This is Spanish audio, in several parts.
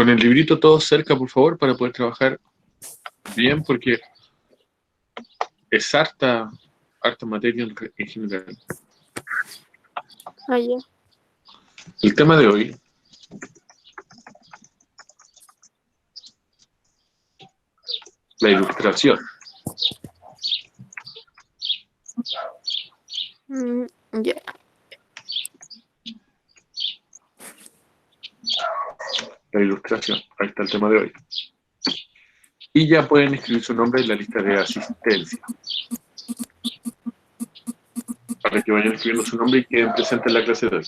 Con el librito todo cerca, por favor, para poder trabajar bien, porque es harta materia en general. Ah, ya. El tema de hoy la ilustración. Ya. La ilustración. Ahí está el tema de hoy. Y ya pueden escribir su nombre en la lista de asistencia. Para que vayan escribiendo su nombre y queden presentes en la clase de hoy.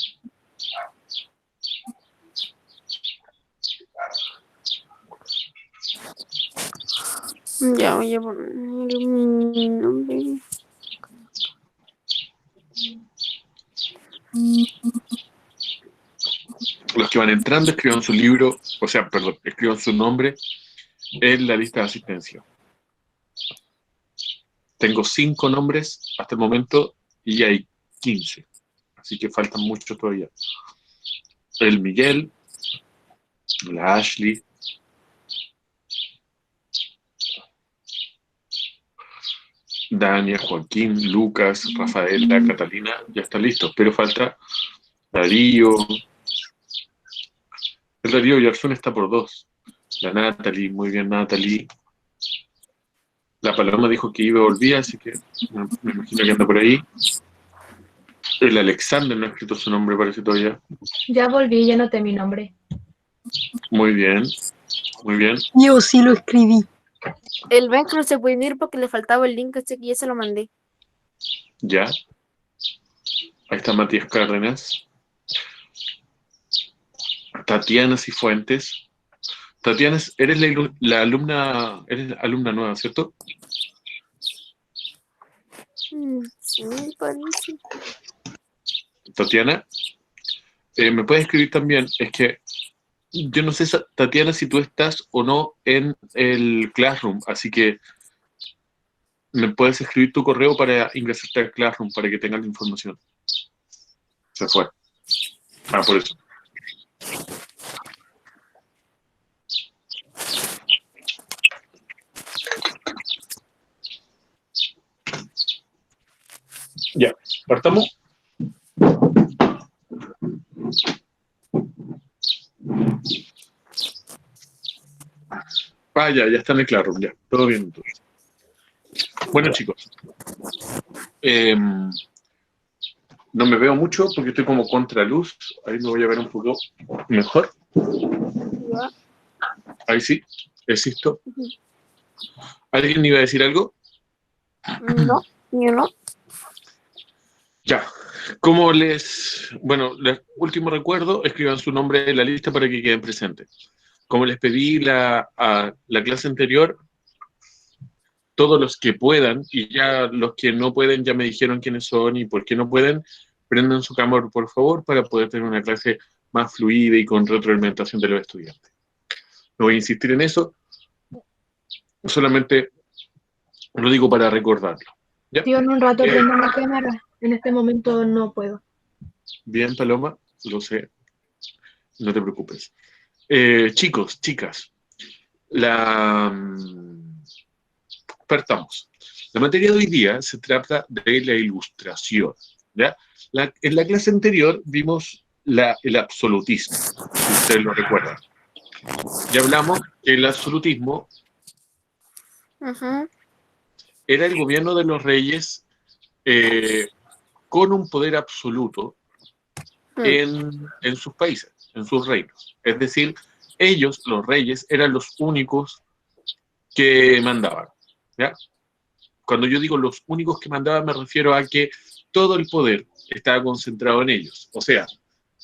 Ya voy a poner mi nombre. Los que van entrando escriban su libro, o sea, perdón, escriban su nombre en la lista de asistencia. Tengo 5 nombres hasta el momento y hay 15. Así que faltan muchos todavía. El Miguel, la Ashley, Dania, Joaquín, Lucas, Rafaela, Catalina, ya están listos, pero falta Darío. El Darío y Arzún está por 2. La Natalie, muy bien Natalie. La Paloma dijo que iba a volver, así que me imagino que anda por ahí. El Alexander no ha escrito su nombre, parece todavía. Ya volví, ya noté mi nombre. Muy bien, muy bien. Yo sí lo escribí. El Ben no se puede ir porque le faltaba el link, así que ya se lo mandé. Ya. Ahí está Matías Cárdenas. Tatiana Cifuentes. Tatiana, eres la alumna, eres alumna nueva, ¿cierto? Sí, parece. Tatiana, ¿me puedes escribir también? Es que yo no sé, Tatiana, si tú estás o no en el Classroom, así que me puedes escribir tu correo para ingresarte al Classroom para que tengas la información. Se fue. Ah, por eso. Ya, partamos. Ah, ya está en el Classroom, ya. Todo bien entonces. Bueno, chicos. No me veo mucho porque estoy como contraluz. Ahí me voy a ver un poco mejor. Ya. Ahí sí, existo. ¿Alguien iba a decir algo? No, yo no. Ya. Bueno, último recuerdo, escriban su nombre en la lista para que queden presentes. Como les pedí a la clase anterior, todos los que puedan, y ya los que no pueden ya me dijeron quiénes son y por qué no pueden, prendan su cámara, por favor, para poder tener una clase más fluida y con retroalimentación de los estudiantes. No voy a insistir en eso, solamente lo digo para recordarlo. ¿Ya? Yo en un rato prendo la cámara. En este momento no puedo. Bien, Paloma, lo sé, no te preocupes. Chicos, chicas, partamos. La materia de hoy día se trata de la ilustración. ¿Ya? En la clase anterior vimos el absolutismo, si ustedes lo recuerdan. Ya hablamos que el absolutismo era el gobierno de los reyes con un poder absoluto en sus países, en sus reinos. Es decir, ellos, los reyes, eran los únicos que mandaban. ¿Ya? Cuando yo digo los únicos que mandaban, me refiero a que todo el poder estaba concentrado en ellos. O sea,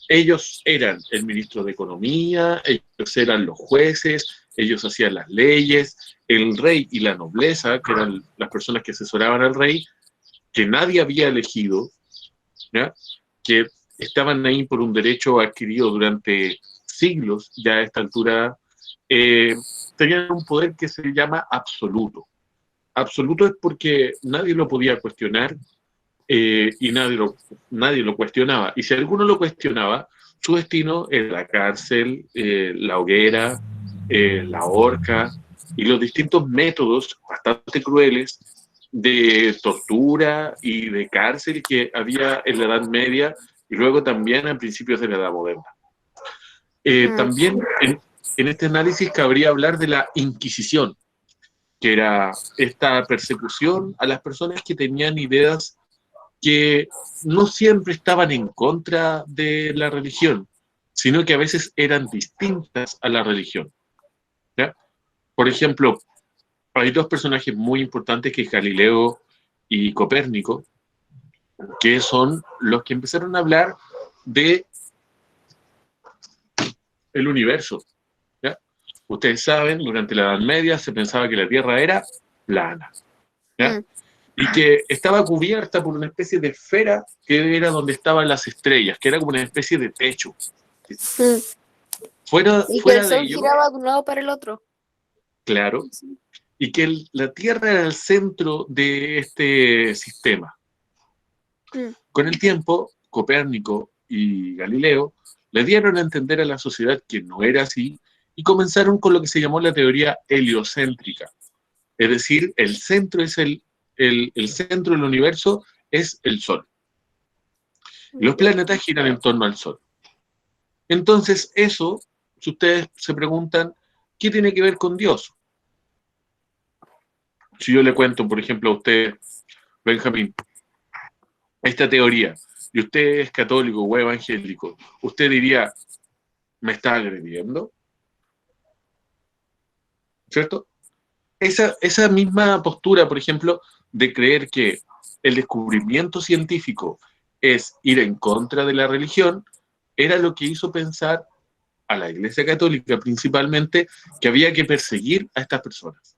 ellos eran el ministro de Economía, ellos eran los jueces, ellos hacían las leyes, el rey y la nobleza, que eran las personas que asesoraban al rey, que nadie había elegido, ¿ya? Que estaban ahí por un derecho adquirido durante siglos, ya a esta altura, tenían un poder que se llama absoluto. Absoluto es porque nadie lo podía cuestionar y nadie lo cuestionaba. Y si alguno lo cuestionaba, su destino era la cárcel, la hoguera, la horca y los distintos métodos bastante crueles de tortura y de cárcel que había en la Edad Media y luego también a principios de la Edad Moderna. También en este análisis cabría hablar de la Inquisición, que era esta persecución a las personas que tenían ideas que no siempre estaban en contra de la religión, sino que a veces eran distintas a la religión, ¿ya? Por ejemplo, hay dos personajes muy importantes, que es Galileo y Copérnico, que son los que empezaron a hablar de el universo, ¿ya? Ustedes saben, durante la Edad Media se pensaba que la Tierra era plana, ¿ya? Y que estaba cubierta por una especie de esfera que era donde estaban las estrellas, que era como una especie de techo. Fuera, Y que fuera el de sol ello, giraba de un lado para el otro. claro, y que la Tierra era el centro de este sistema. Con el tiempo, Copérnico y Galileo le dieron a entender a la sociedad que no era así y comenzaron con lo que se llamó la teoría heliocéntrica. Es decir, el centro es el centro del universo es el Sol. Los planetas giran en torno al Sol. Entonces, eso, si ustedes se preguntan, ¿qué tiene que ver con Dios? Si yo le cuento, por ejemplo, a usted, Benjamín, esta teoría, y usted es católico o evangélico, usted diría, ¿me está agrediendo? ¿Cierto? Esa misma postura, por ejemplo, de creer que el descubrimiento científico es ir en contra de la religión, era lo que hizo pensar a la Iglesia Católica principalmente que había que perseguir a estas personas.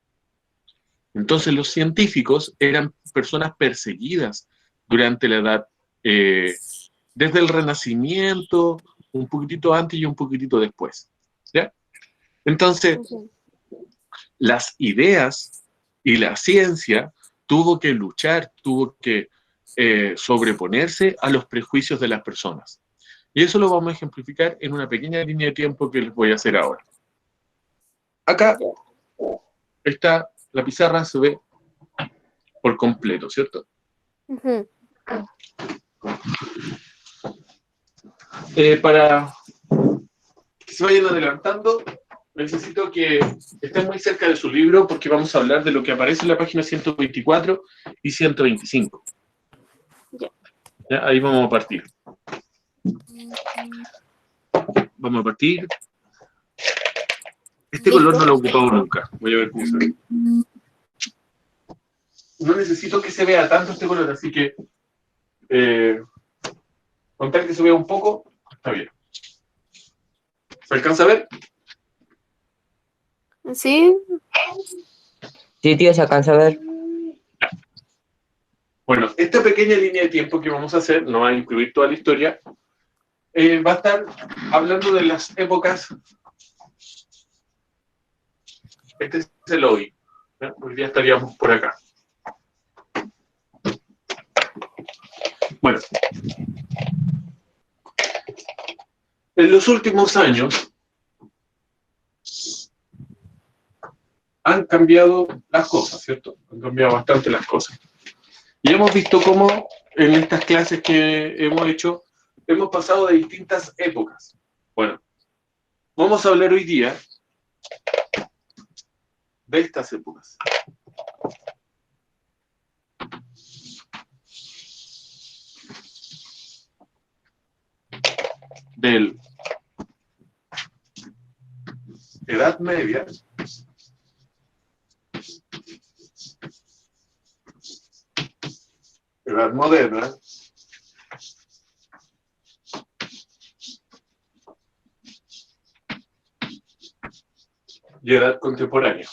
Entonces los científicos eran personas perseguidas durante la edad, desde el Renacimiento, un poquitito antes y un poquitito después, ¿ya? Entonces, las ideas y la ciencia tuvo que luchar, tuvo que sobreponerse a los prejuicios de las personas. Y eso lo vamos a ejemplificar en una pequeña línea de tiempo que les voy a hacer ahora. Acá está, la pizarra se ve por completo, ¿cierto? Para que se vayan adelantando, necesito que estén muy cerca de su libro porque vamos a hablar de lo que aparece en la página 124 y 125. ¿Ya? Ahí vamos a partir. Vamos a partir. Este color no lo he ocupado nunca. Voy a ver cómo se ve. No necesito que se vea tanto este color, así que con tal que se vea un poco, está bien. ¿Se alcanza a ver? Sí. Sí, tío, se alcanza a ver. Bueno, esta pequeña línea de tiempo que vamos a hacer, no va a incluir toda la historia, va a estar hablando de las épocas. Este es el hoy. ¿Ya? Hoy día estaríamos por acá. Bueno, en los últimos años han cambiado las cosas, ¿cierto? Han cambiado bastante las cosas. Y hemos visto cómo en estas clases que hemos hecho, hemos pasado de distintas épocas. Bueno, vamos a hablar hoy día de estas épocas. Del Edad Media Edad Moderna y Edad Contemporánea.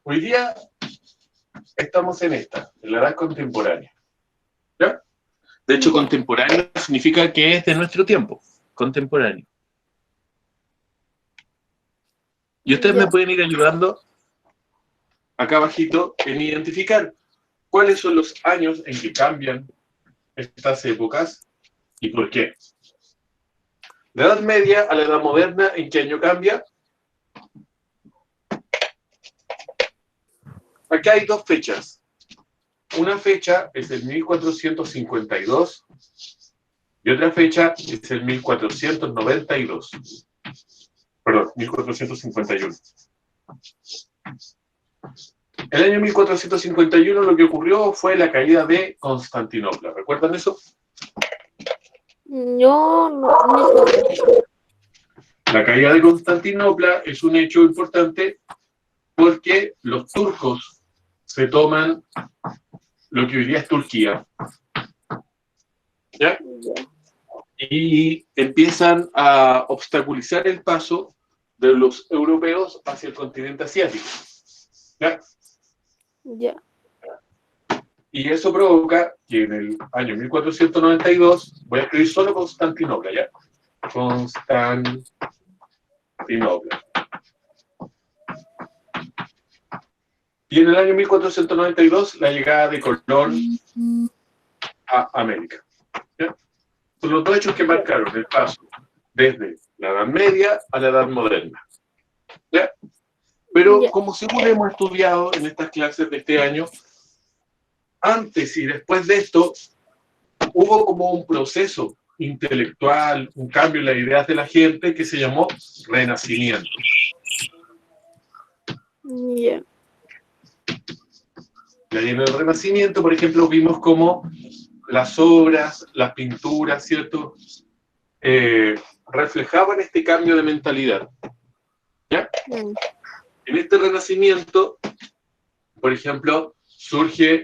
Hoy día estamos en la Edad Contemporánea. ¿Ya? De hecho, contemporáneo significa que es de nuestro tiempo. Contemporáneo. Y ustedes me pueden ir ayudando acá abajito en identificar ¿Cuáles son los años en que cambian estas épocas y por qué? La Edad Media a la Edad Moderna, ¿en qué año cambia? Acá hay dos fechas. Una fecha es el 1452 y otra fecha es el 1492. Perdón, 1451. El año 1451 lo que ocurrió fue la caída de Constantinopla. ¿Recuerdan eso? Yo no. La caída de Constantinopla es un hecho importante porque los turcos se toman lo que hoy día es Turquía, ¿ya? Y empiezan a obstaculizar el paso de los europeos hacia el continente asiático, ¿ya? Ya. Y eso provoca que en el año 1492, voy a escribir solo Constantinopla, ¿ya? Constantinopla. Y en el año 1492, la llegada de Colón a América, ¿ya? Son los dos hechos que marcaron el paso desde la Edad Media a la Edad Moderna, ¿ya? Pero como según hemos estudiado en estas clases de este año, antes y después de esto, hubo como un proceso intelectual, un cambio en las ideas de la gente que se llamó Renacimiento. Ya. Y ahí en el Renacimiento, por ejemplo, vimos cómo las obras, las pinturas, ¿cierto?, reflejaban este cambio de mentalidad, ¿ya? En este Renacimiento, por ejemplo, surge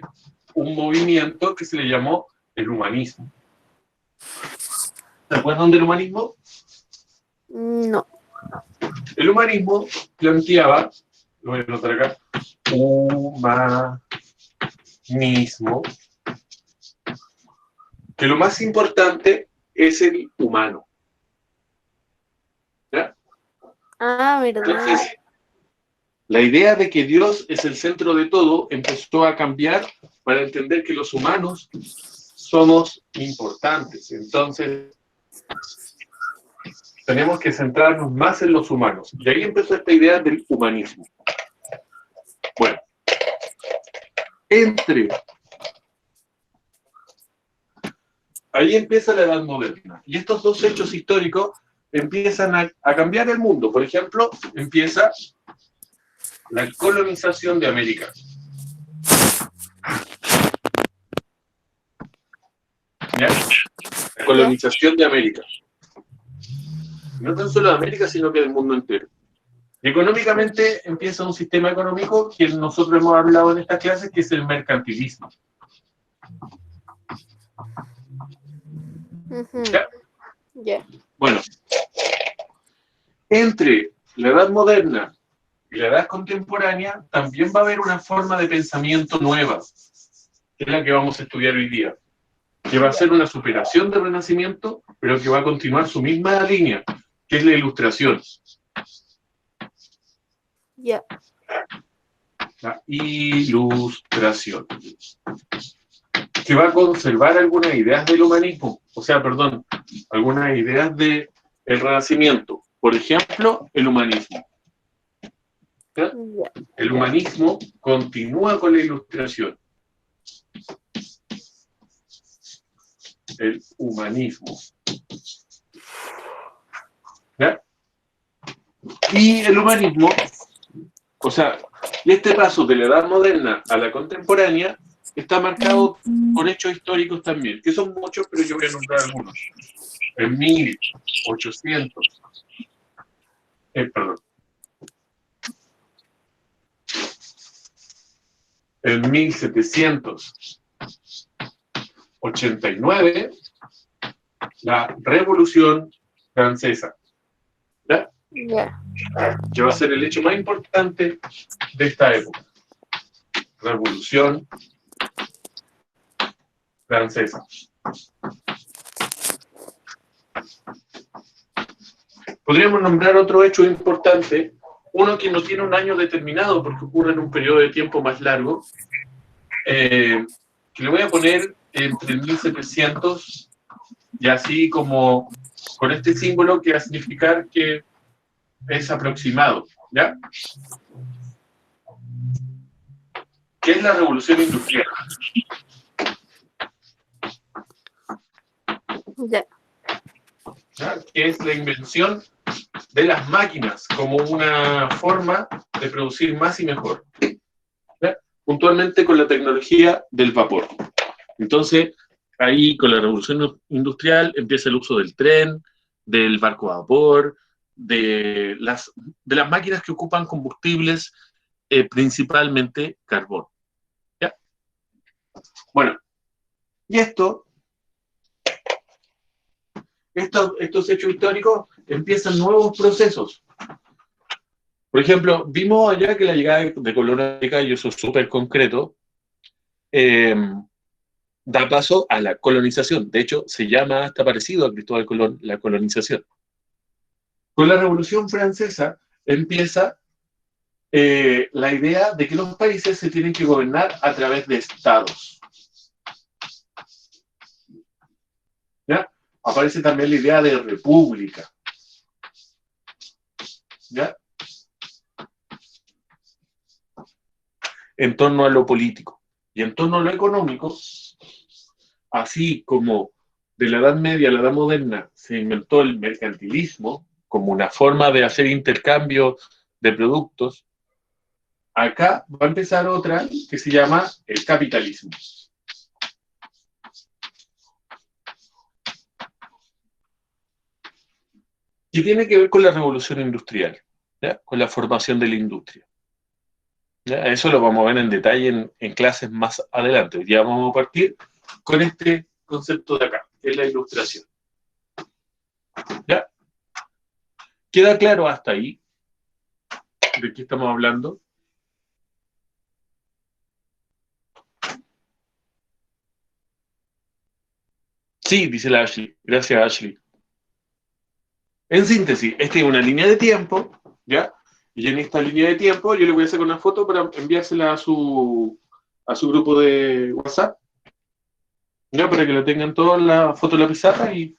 un movimiento que se le llamó el humanismo. ¿Se acuerdan del humanismo? No. El humanismo planteaba, lo voy a anotar acá, humanismo, que lo más importante es el humano, ¿ya? Ah, verdad. Entonces, la idea de que Dios es el centro de todo empezó a cambiar para entender que los humanos somos importantes. Entonces, tenemos que centrarnos más en los humanos. Y ahí empezó esta idea del humanismo. Bueno, ahí empieza la Edad Moderna. Y estos dos hechos históricos empiezan a cambiar el mundo. Por ejemplo, empieza la colonización de América. ¿Ya? La colonización de América. No tan solo de América, sino que del mundo entero. Y económicamente empieza un sistema económico que nosotros hemos hablado en estas clases, que es el mercantilismo. ¿Ya? Ya. Bueno, entre la Edad Moderna y la Edad Contemporánea también va a haber una forma de pensamiento nueva, que es la que vamos a estudiar hoy día, que va a ser una superación del Renacimiento, pero que va a continuar su misma línea, que es la Ilustración. Ya. La Ilustración. Que va a conservar algunas ideas del humanismo, algunas ideas del Renacimiento. Por ejemplo, el humanismo. ¿Ya? El humanismo continúa con la Ilustración. El humanismo. ¿Ya? Y el humanismo, y este paso de la Edad Moderna a la contemporánea está marcado por hechos históricos también, que son muchos, pero yo voy a nombrar algunos. En 1800, en 1789, la Revolución Francesa, ¿ya? Ya. Que va a ser el hecho más importante de esta época. Revolución Francesa. Podríamos nombrar otro hecho importante, uno que no tiene un año determinado porque ocurre en un periodo de tiempo más largo, que le voy a poner entre 1700 y así como con este símbolo que va a significar que es aproximado, ¿ya? ¿Qué es la revolución industrial? Ya. ¿Ya? Que es la invención de las máquinas como una forma de producir más y mejor, ¿ya? Puntualmente con la tecnología del vapor. Entonces, ahí con la revolución industrial empieza el uso del tren, del barco a vapor, de las máquinas que ocupan combustibles, principalmente carbón, ¿ya? Bueno, y estos hechos históricos empiezan nuevos procesos. Por ejemplo, vimos allá que la llegada de Colón a América, y eso es súper concreto, da paso a la colonización. De hecho, se llama hasta parecido a Cristóbal Colón la colonización. Con la Revolución Francesa empieza la idea de que los países se tienen que gobernar a través de estados. ¿Ya? Aparece también la idea de república. ¿Ya? En torno a lo político. Y en torno a lo económico, así como de la Edad Media a la Edad Moderna se inventó el mercantilismo como una forma de hacer intercambio de productos, acá va a empezar otra que se llama el capitalismo. Que tiene que ver con la revolución industrial, ¿ya? Con la formación de la industria. ¿Ya? Eso lo vamos a ver en detalle en clases más adelante. Hoy día vamos a partir con este concepto de acá, que es la ilustración. ¿Ya? ¿Queda claro hasta ahí de qué estamos hablando? Sí, dice la Ashley. Gracias, Ashley. En síntesis, esta es una línea de tiempo, ¿ya? Y en esta línea de tiempo yo le voy a hacer una foto para enviársela a su grupo de WhatsApp, ¿ya? Para que lo tengan toda la foto de la pizarra y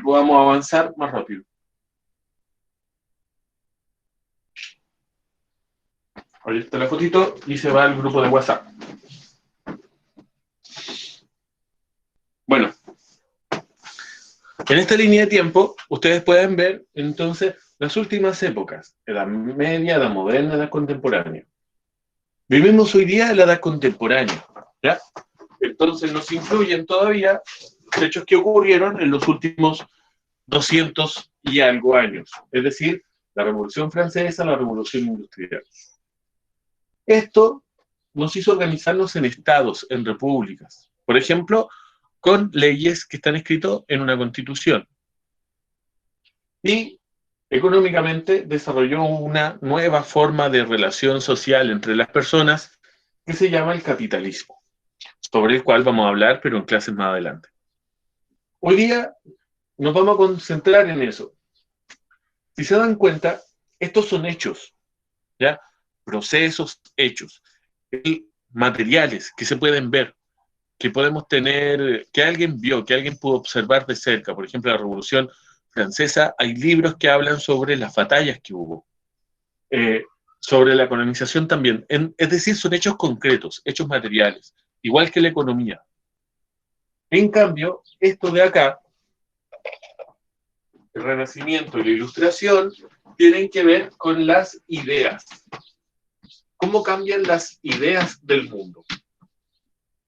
podamos avanzar más rápido. Ahí está la fotito y se va al grupo de WhatsApp. Bueno, en esta línea de tiempo ustedes pueden ver entonces las últimas épocas, Edad Media, Edad Moderna, Edad Contemporánea. Vivimos hoy día en la Edad Contemporánea, ¿ya? Entonces nos influyen todavía hechos que ocurrieron en los últimos 200 y algo años, es decir, la Revolución Francesa, la Revolución Industrial. Esto nos hizo organizarnos en estados, en repúblicas, por ejemplo, con leyes que están escritas en una constitución. Y económicamente desarrolló una nueva forma de relación social entre las personas que se llama el capitalismo, sobre el cual vamos a hablar, pero en clases más adelante. Hoy día nos vamos a concentrar en eso. Si se dan cuenta, estos son hechos, ¿ya? Procesos, hechos, materiales que se pueden ver, que podemos tener, que alguien vio, que alguien pudo observar de cerca. Por ejemplo, la Revolución Francesa, hay libros que hablan sobre las batallas que hubo, sobre la colonización también. Es decir, son hechos concretos, hechos materiales, igual que la economía. En cambio, esto de acá, el Renacimiento y la Ilustración, tienen que ver con las ideas. ¿Cómo cambian las ideas del mundo?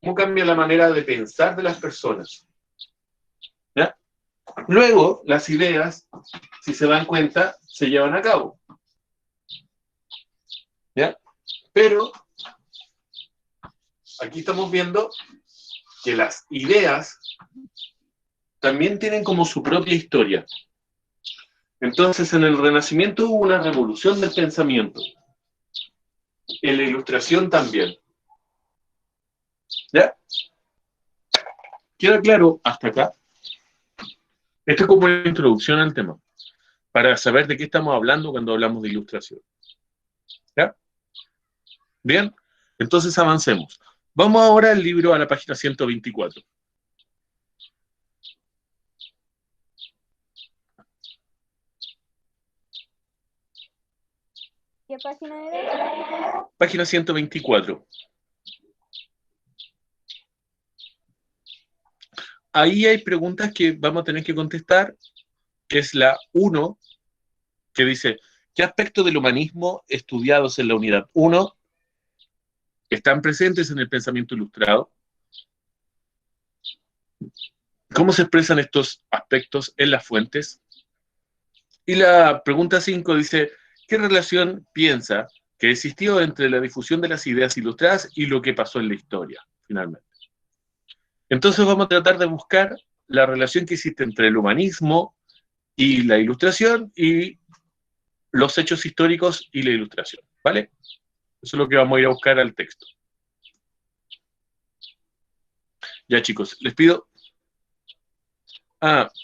¿Cómo cambia la manera de pensar de las personas? ¿Ya? Luego, las ideas, si se dan cuenta, se llevan a cabo. ¿Ya? Pero, aquí estamos viendo que las ideas también tienen como su propia historia. Entonces, en el Renacimiento hubo una revolución del pensamiento. En la Ilustración también. ¿Ya? ¿Queda claro hasta acá? Esto es como una introducción al tema, para saber de qué estamos hablando cuando hablamos de ilustración. ¿Ya? Bien, Entonces avancemos. Vamos ahora al libro, a la página 124. ¿Qué página era? Página 124. Ahí hay preguntas que vamos a tener que contestar, que es la 1, que dice, ¿qué aspectos del humanismo estudiados en la unidad 1 están presentes en el pensamiento ilustrado? ¿Cómo se expresan estos aspectos en las fuentes? Y la pregunta 5 dice, ¿qué relación piensa que existió entre la difusión de las ideas ilustradas y lo que pasó en la historia, finalmente? Entonces vamos a tratar de buscar la relación que existe entre el humanismo y la ilustración y los hechos históricos y la ilustración, ¿vale? Eso es lo que vamos a ir a buscar al texto. Ya, chicos, les pido...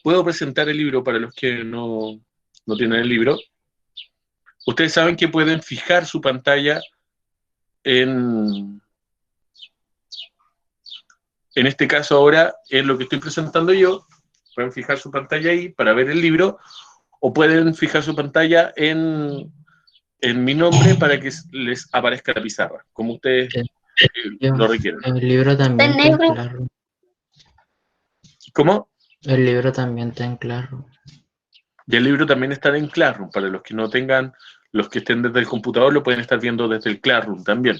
puedo presentar el libro para los que no tienen el libro. Ustedes saben que pueden fijar su pantalla en este caso ahora, en lo que estoy presentando yo. Pueden fijar su pantalla ahí para ver el libro, o pueden fijar su pantalla en mi nombre para que les aparezca la pizarra, como ustedes lo requieren. El libro también está en claro. ¿Cómo? El libro también está en claro. Y el libro también está en Classroom. Para los que no tengan, los que estén desde el computador, lo pueden estar viendo desde el Classroom también.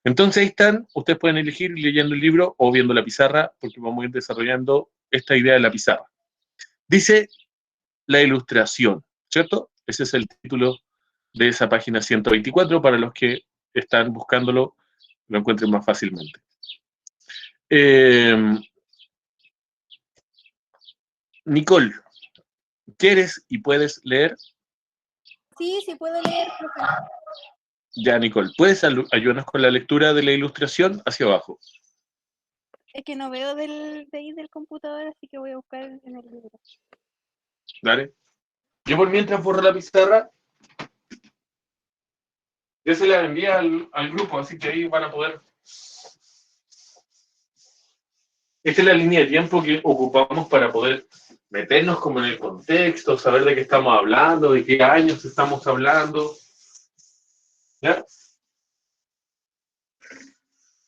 Entonces ahí están, ustedes pueden elegir leyendo el libro o viendo la pizarra, porque vamos a ir desarrollando esta idea de la pizarra. Dice la ilustración, ¿cierto? Ese es el título de esa página 124, para los que están buscándolo, lo encuentren más fácilmente. Nicole, ¿quieres y puedes leer? Sí, sí puedo leer, profe. Ya, Nicole, ¿puedes ayudarnos con la lectura de la ilustración hacia abajo? Es que no veo de ahí del computador, así que voy a buscar en el libro. Dale. Yo por mientras borro la pizarra. Ya se la envía al grupo, así que ahí van a poder... Esta es la línea de tiempo que ocupamos para poder meternos como en el contexto, saber de qué estamos hablando, de qué años estamos hablando. ¿Ya?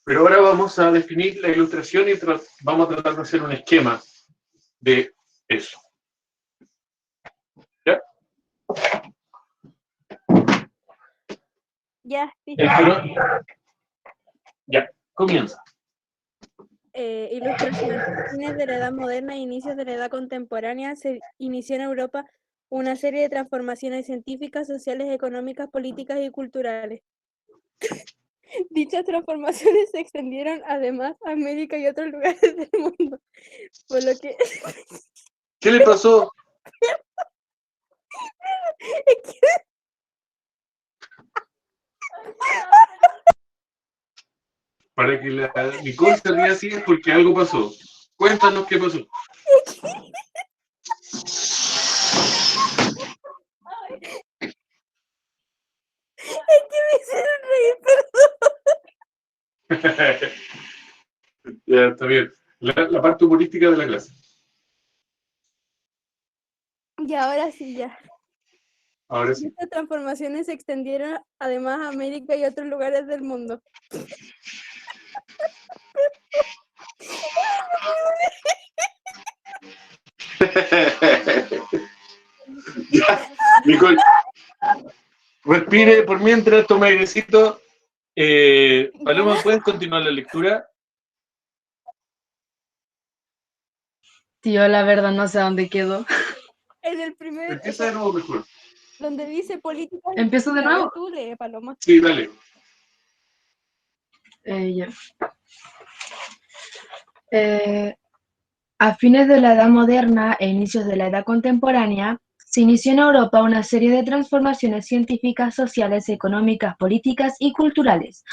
Pero ahora vamos a definir la ilustración y vamos a tratar de hacer un esquema de eso. ¿Ya? Ya, sí. Ya, comienza. Ilustración. Fines de la Edad Moderna e inicios de la Edad Contemporánea se inició en Europa una serie de transformaciones científicas, sociales, económicas, políticas y culturales. Dichas transformaciones se extendieron además a América y otros lugares del mundo, por lo que... ¿Qué le pasó? Para que la Nicole se ría así es porque algo pasó. Cuéntanos qué pasó. Es que me hicieron reír, perdón. Ya, está bien. La parte humorística de la clase. Y ahora sí, ya. Ahora sí. Estas transformaciones se extendieron además a América y otros lugares del mundo. Ya, Nicole, respire por mientras, toma airecito. Paloma, ¿puedes continuar la lectura? Tío, la verdad no sé dónde quedó. En el primer... Empieza de nuevo mejor. Donde dice política... ¿Empiezo de nuevo? Tú lee, Paloma. Sí, dale. Ya. A fines de la Edad Moderna e inicios de la Edad Contemporánea, se inició en Europa una serie de transformaciones científicas, sociales, económicas, políticas y culturales.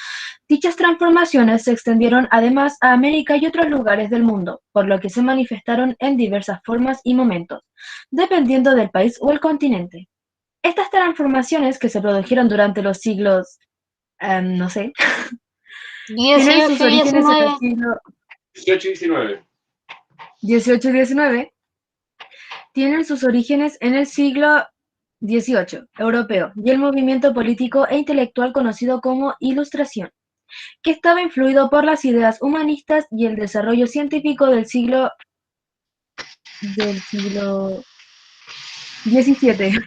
Dichas transformaciones se extendieron además a América y otros lugares del mundo, por lo que se manifestaron en diversas formas y momentos, dependiendo del país o el continente. Estas transformaciones, que se produjeron durante los siglos, no sé, Tienen sus 18 y orígenes en el 19. siglo 18 y 19. 18 y 19. Tienen sus orígenes en el siglo XVIII europeo y el movimiento político e intelectual conocido como Ilustración, que estaba influido por las ideas humanistas y el desarrollo científico del siglo XVII.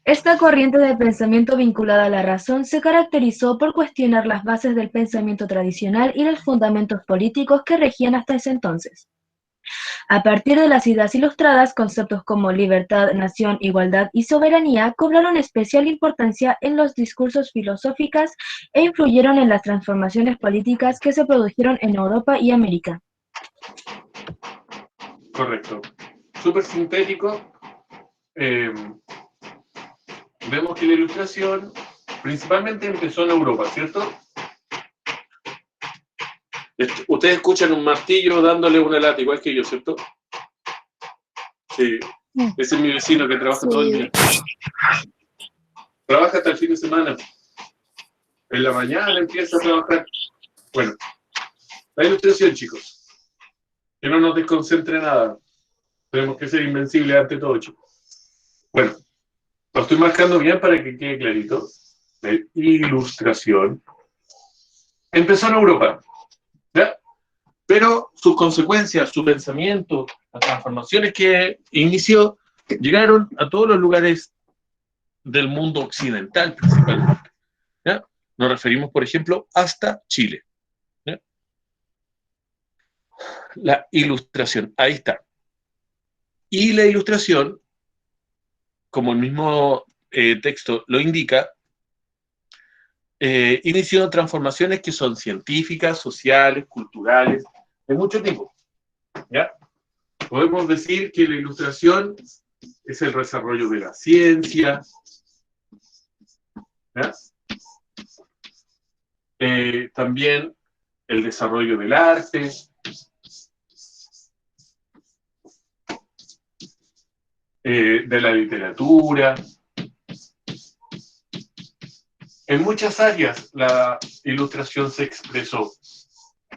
Esta corriente de pensamiento vinculada a la razón se caracterizó por cuestionar las bases del pensamiento tradicional y los fundamentos políticos que regían hasta ese entonces. A partir de las ideas ilustradas, conceptos como libertad, nación, igualdad y soberanía cobraron especial importancia en los discursos filosóficos e influyeron en las transformaciones políticas que se produjeron en Europa y América. Correcto. Súper sintético. Vemos que la Ilustración principalmente empezó en Europa, ¿cierto? Ustedes escuchan un martillo dándole una lata, igual que yo, ¿cierto? Sí. Ese es mi vecino que trabaja todo el día. Trabaja hasta el fin de semana. En la mañana empieza a trabajar. Bueno, la Ilustración, chicos. Que no nos desconcentre nada. Tenemos que ser invencibles ante todo, chicos. Bueno, lo estoy marcando bien para que quede clarito. La Ilustración empezó en Europa, ¿ya? Pero sus consecuencias, su pensamiento, las transformaciones que inició, llegaron a todos los lugares del mundo occidental, principalmente, ¿ya? Nos referimos, por ejemplo, hasta Chile, ¿ya? La Ilustración, ahí está. Y la Ilustración, como el mismo texto lo indica, inició transformaciones que son científicas, sociales, culturales, de mucho tipo, ¿ya? Podemos decir que la Ilustración es el desarrollo de la ciencia, ¿ya? También el desarrollo del arte, de la literatura. En muchas áreas la Ilustración se expresó,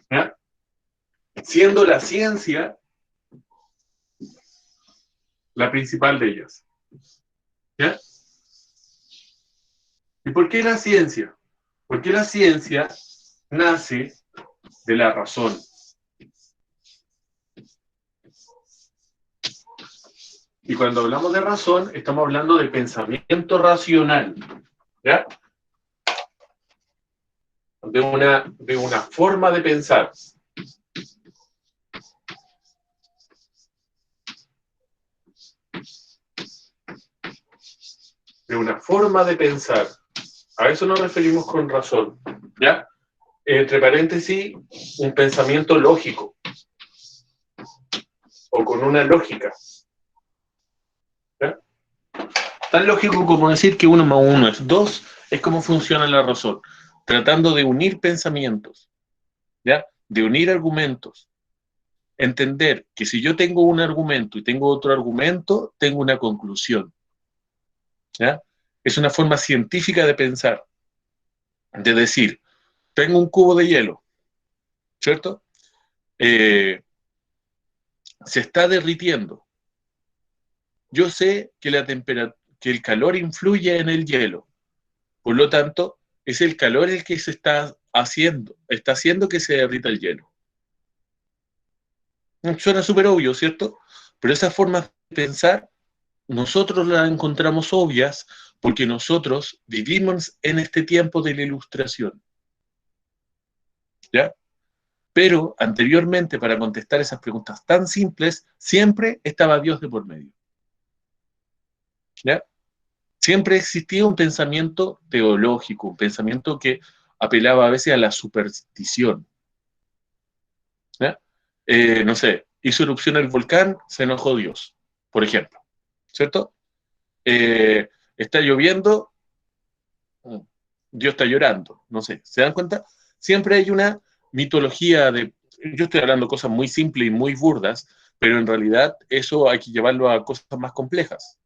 ¿ya? Siendo la ciencia la principal de ellas, ¿ya? ¿Y por qué la ciencia? Porque la ciencia nace de la razón. Y cuando hablamos de razón, estamos hablando de pensamiento racional, ¿ya? De una forma de pensar. De una forma de pensar. A eso nos referimos con razón, ¿ya? Entre paréntesis, un pensamiento lógico. O con una lógica. ¿Ya? Tan lógico como decir que 1 más 1 es 2, es como funciona la razón. Tratando de unir pensamientos, ¿ya? De unir argumentos. Entender que si yo tengo un argumento y tengo otro argumento, tengo una conclusión, ¿ya? Es una forma científica de pensar, de decir, tengo un cubo de hielo, ¿cierto? Se está derritiendo. Yo sé que que el calor influye en el hielo, por lo tanto, es el calor el que se está haciendo que se derrita el hielo. Suena súper obvio, ¿cierto? Pero esa forma de pensar, nosotros la encontramos obvias porque nosotros vivimos en este tiempo de la Ilustración, ¿ya? Pero anteriormente, para contestar esas preguntas tan simples, siempre estaba Dios de por medio, ¿ya? Siempre existía un pensamiento teológico, un pensamiento que apelaba a veces a la superstición, ¿ya? No sé, hizo erupción el volcán, se enojó Dios, por ejemplo, ¿cierto? Está lloviendo, Dios está llorando, no sé, ¿se dan cuenta? Siempre hay una mitología yo estoy hablando de cosas muy simples y muy burdas, pero en realidad eso hay que llevarlo a cosas más complejas,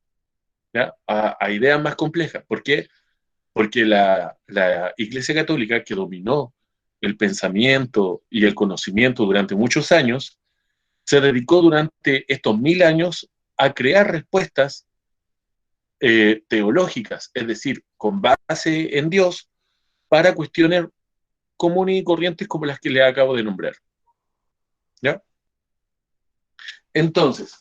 ¿ya? A ideas más complejas. ¿Por qué? Porque la Iglesia Católica, que dominó el pensamiento y el conocimiento durante muchos años, se dedicó durante estos 1000 años a crear respuestas teológicas, es decir, con base en Dios, para cuestiones comunes y corrientes como las que le acabo de nombrar. ¿Ya? Entonces,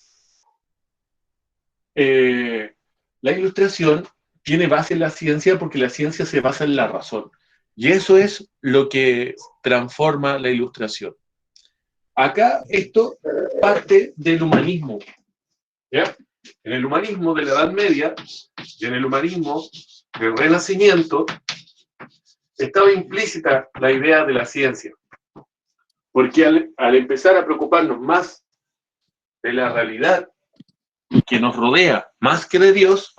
la ilustración tiene base en la ciencia porque la ciencia se basa en la razón. Y eso es lo que transforma la ilustración. Acá esto parte del humanismo. ¿Ya? En el humanismo de la Edad Media y en el humanismo del Renacimiento estaba implícita la idea de la ciencia. Porque al empezar a preocuparnos más de la realidad que nos rodea, más que de Dios,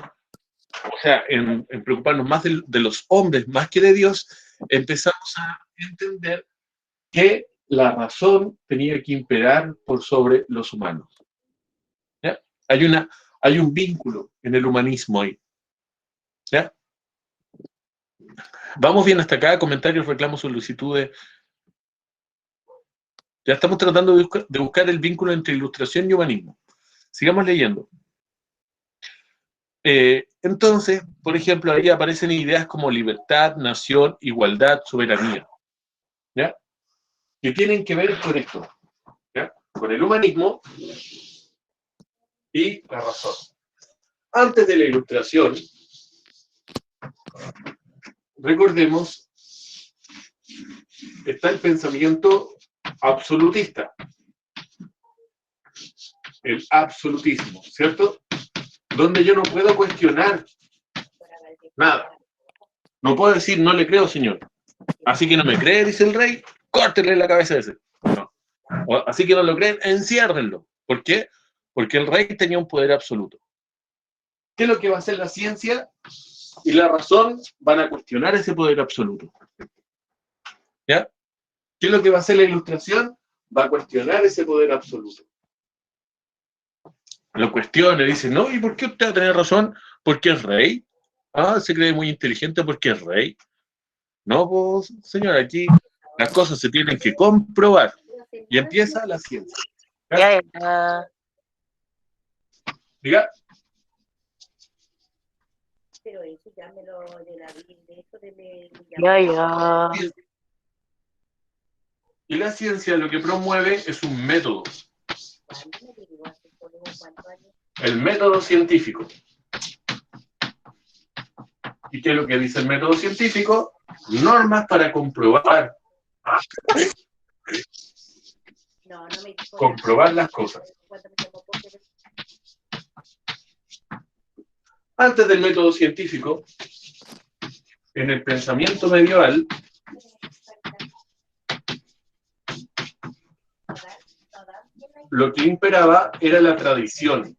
o sea, en preocuparnos más de los hombres más que de Dios, empezamos a entender que la razón tenía que imperar por sobre los humanos. ¿Ya? Hay un vínculo en el humanismo ahí. ¿Ya? Vamos bien hasta acá, comentarios, reclamos, solicitudes. Ya estamos tratando de buscar el vínculo entre ilustración y humanismo. Sigamos leyendo. Entonces, por ejemplo, ahí aparecen ideas como libertad, nación, igualdad, soberanía, ¿ya? Que tienen que ver con esto, ¿ya? Con el humanismo y la razón. Antes de la ilustración, recordemos, está el pensamiento absolutista, el absolutismo, ¿cierto? Donde yo no puedo cuestionar nada. No puedo decir, no le creo, señor. Así que no me cree, dice el rey, córtenle la cabeza a ese. No. Así que no lo creen, enciérrenlo. ¿Por qué? Porque el rey tenía un poder absoluto. ¿Qué es lo que va a hacer la ciencia? Y la razón van a cuestionar ese poder absoluto. ¿Ya? ¿Qué es lo que va a hacer la ilustración? Va a cuestionar ese poder absoluto. Lo cuestiona y dice, no, ¿y por qué usted va a tener razón? ¿Porque es rey? Ah, se cree muy inteligente porque es rey. No, pues, señor, aquí las cosas se tienen que comprobar. Y empieza la ciencia. ¿Ya? Diga. Pero eso ya me lo de la Biblia, eso de Y la ciencia lo que promueve es un método. El método científico. ¿Y qué es lo que dice el método científico? Normas para comprobar. Comprobar las cosas. Antes del método científico, en el pensamiento medieval, lo que imperaba era la tradición.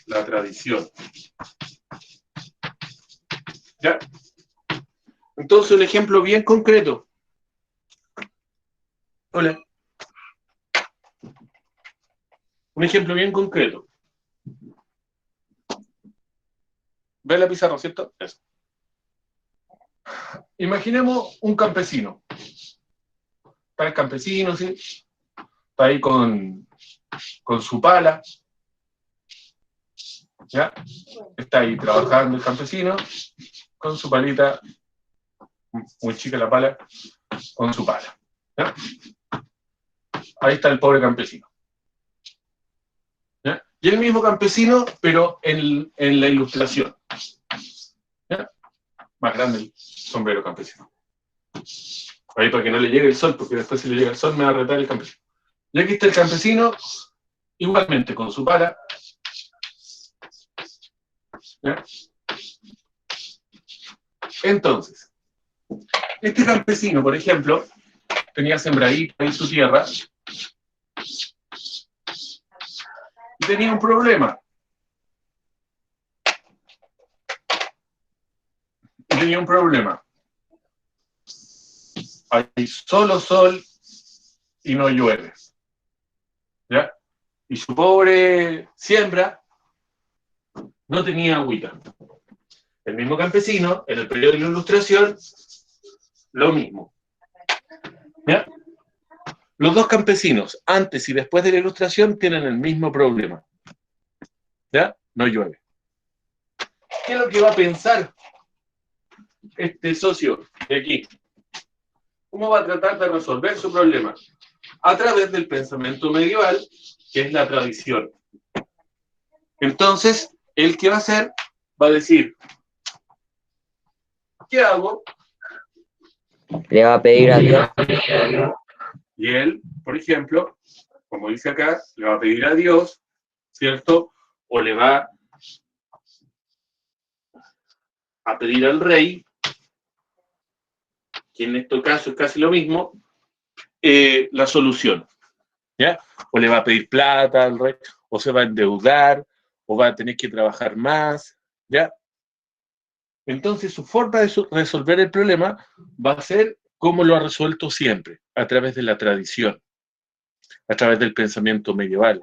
La tradición. ¿Ya? Entonces, un ejemplo bien concreto. Hola. Un ejemplo bien concreto. ¿Ve la pizarra, cierto? Eso. Imaginemos un campesino. Está el campesino, ¿sí? Está ahí con su pala. ¿Ya? Está ahí trabajando el campesino con su palita, muy chica la pala, con su pala. ¿Ya? Ahí está el pobre campesino. ¿Ya? Y el mismo campesino, pero en la ilustración. ¿Ya? Más grande el sombrero campesino. Ahí para que no le llegue el sol, porque después si le llega el sol me va a retar el campesino. Y aquí está el campesino, igualmente con su pala. ¿Ya? Entonces, este campesino, por ejemplo, tenía sembradita en su tierra y tenía un problema. Hay solo sol y no llueve. ¿Ya? Y su pobre siembra no tenía agüita. El mismo campesino, en el periodo de la Ilustración, lo mismo. ¿Ya? Los dos campesinos, antes y después de la ilustración, tienen el mismo problema. ¿Ya? No llueve. ¿Qué es lo que va a pensar este socio de aquí? ¿Cómo va a tratar de resolver su problema? A través del pensamiento medieval, que es la tradición. Entonces, ¿el qué va a hacer? Va a decir, ¿qué hago? Le va a pedir a Dios. Y él, por ejemplo, como dice acá, le va a pedir a Dios, ¿cierto? O le va a pedir al rey, que en este caso es casi lo mismo, la solución, ¿ya? O le va a pedir plata al rey, o se va a endeudar, o va a tener que trabajar más, ¿ya? Entonces su forma de resolver el problema va a ser como lo ha resuelto siempre, a través de la tradición, a través del pensamiento medieval.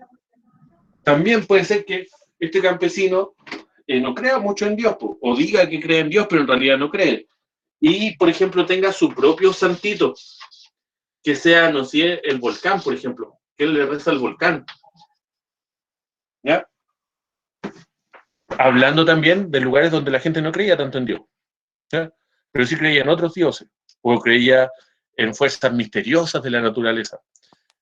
También puede ser que este campesino no crea mucho en Dios, o diga que cree en Dios, pero en realidad no cree. Y, por ejemplo, tenga su propio santito, que sea, no sé, el volcán, por ejemplo, que él le reza al volcán. ¿Ya? Hablando también de lugares donde la gente no creía tanto en Dios, ¿ya? Pero sí creía en otros dioses, o creía en fuerzas misteriosas de la naturaleza,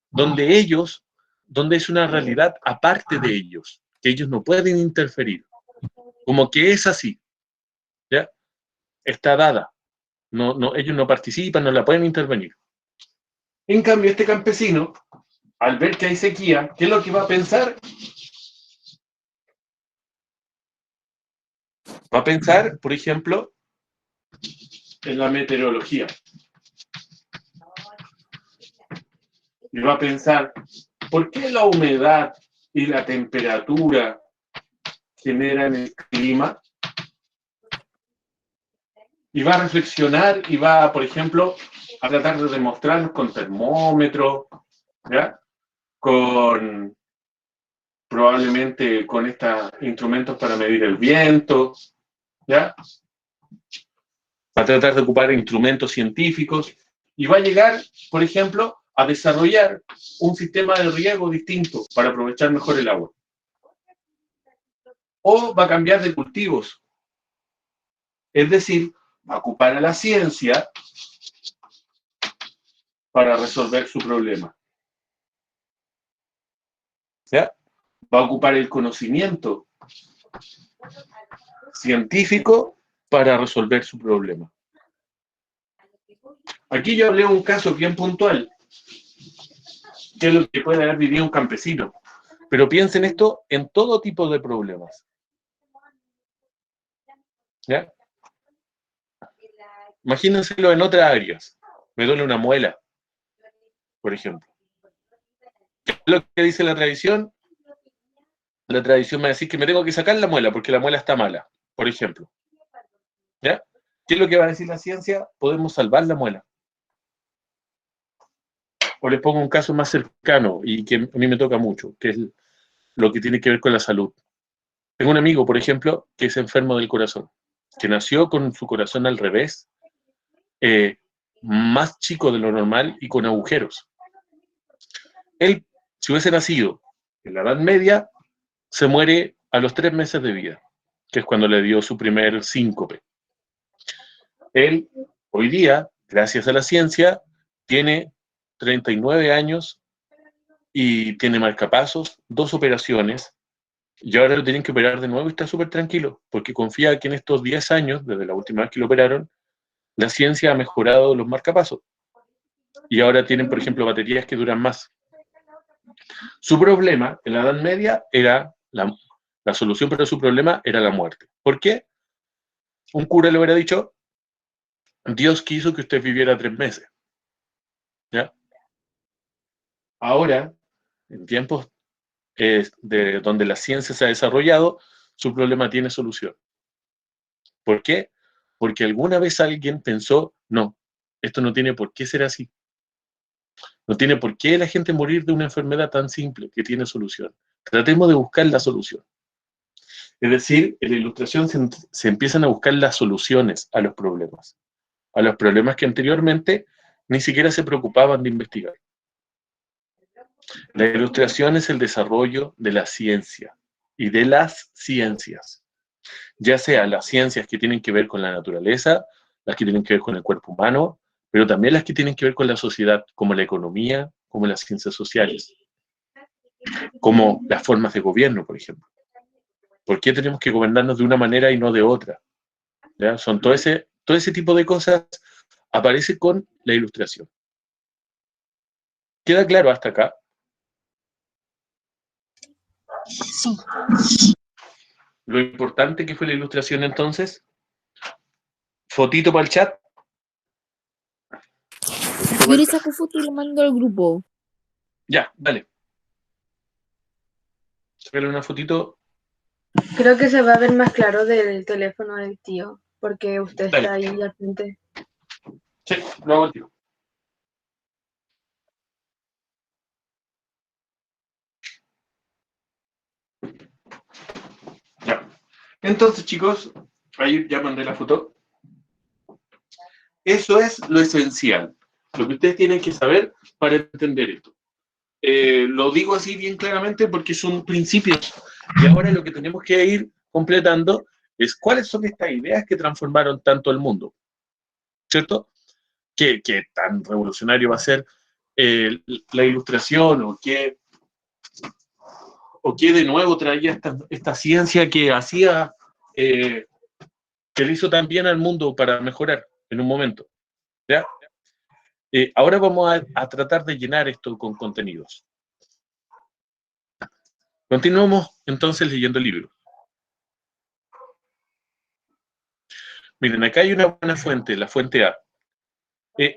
donde es una realidad aparte de ellos, que ellos no pueden interferir, como que es así, ¿ya? Está dada, ellos no participan, no la pueden intervenir. En cambio, este campesino, al ver que hay sequía, ¿qué es lo que va a pensar? Va a pensar, por ejemplo, en la meteorología. Y va a pensar, ¿por qué la humedad y la temperatura generan el clima? Y va a reflexionar y va, por ejemplo, a tratar de demostrarnos con termómetro, ¿ya? Probablemente con estos instrumentos para medir el viento, ¿ya? Va a tratar de ocupar instrumentos científicos y va a llegar, por ejemplo, a desarrollar un sistema de riego distinto para aprovechar mejor el agua. O va a cambiar de cultivos. Es decir, va a ocupar a la ciencia para resolver su problema. ¿Ya? Va a ocupar el conocimiento científico para resolver su problema. Aquí yo hablé de un caso bien puntual, que es lo que puede haber vivido un campesino. Pero piensen esto en todo tipo de problemas. ¿Ya? Imagínenselo en otras áreas. Me duele una muela, por ejemplo. ¿Qué es lo que dice la tradición? La tradición me va a decir que me tengo que sacar la muela porque la muela está mala, por ejemplo. ¿Ya? ¿Qué es lo que va a decir la ciencia? Podemos salvar la muela. O les pongo un caso más cercano y que a mí me toca mucho, que es lo que tiene que ver con la salud. Tengo un amigo, por ejemplo, que es enfermo del corazón, que nació con su corazón al revés, más chico de lo normal y con agujeros. Él, si hubiese nacido en la Edad Media, se muere a los 3 meses de vida, que es cuando le dio su primer síncope. Él, hoy día, gracias a la ciencia, tiene 39 años y tiene marcapasos, 2 operaciones, y ahora lo tienen que operar de nuevo y está súper tranquilo, porque confía que en estos 10 años, desde la última vez que lo operaron, la ciencia ha mejorado los marcapasos. Y ahora tienen, por ejemplo, baterías que duran más. Su problema en la Edad Media era la solución para su problema era la muerte. ¿Por qué? Un cura le hubiera dicho, Dios quiso que usted viviera 3 meses. ¿Ya? Ahora, en tiempos donde la ciencia se ha desarrollado, su problema tiene solución. ¿Por qué? Porque alguna vez alguien pensó, no, esto no tiene por qué ser así. No tiene por qué la gente morir de una enfermedad tan simple que tiene solución. Tratemos de buscar la solución. Es decir, en la ilustración se empiezan a buscar las soluciones a los problemas. a los problemas que anteriormente ni siquiera se preocupaban de investigar. La ilustración es el desarrollo de la ciencia y de las ciencias, ya sea las ciencias que tienen que ver con la naturaleza, las que tienen que ver con el cuerpo humano, pero también las que tienen que ver con la sociedad, como la economía, como las ciencias sociales, como las formas de gobierno, por ejemplo. ¿Por qué tenemos que gobernarnos de una manera y no de otra? ¿Ya? Son todo ese tipo de cosas aparece con la ilustración. ¿Queda claro hasta acá? Sí. Lo importante que fue la ilustración entonces. Fotito para el chat. Yo le saco foto y le mando al grupo. Ya, dale. Sácale una fotito. Creo que se va a ver más claro del teléfono del tío, porque usted Dale. está ahí al frente. Sí, lo hago al tiro. Ya. Entonces, chicos, ahí ya mandé la foto. Eso es lo esencial, lo que ustedes tienen que saber para entender esto. Lo digo así bien claramente porque son principios y ahora lo que tenemos que ir completando es cuáles son estas ideas que transformaron tanto el mundo, ¿cierto? ¿Qué tan revolucionario va a ser la ilustración o qué de nuevo traía esta ciencia que hacía, que le hizo tan bien al mundo para mejorar en un momento, ¿ya? Ahora vamos a tratar de llenar esto con contenidos. Continuamos entonces leyendo el libro. Miren, acá hay una buena fuente, la fuente A.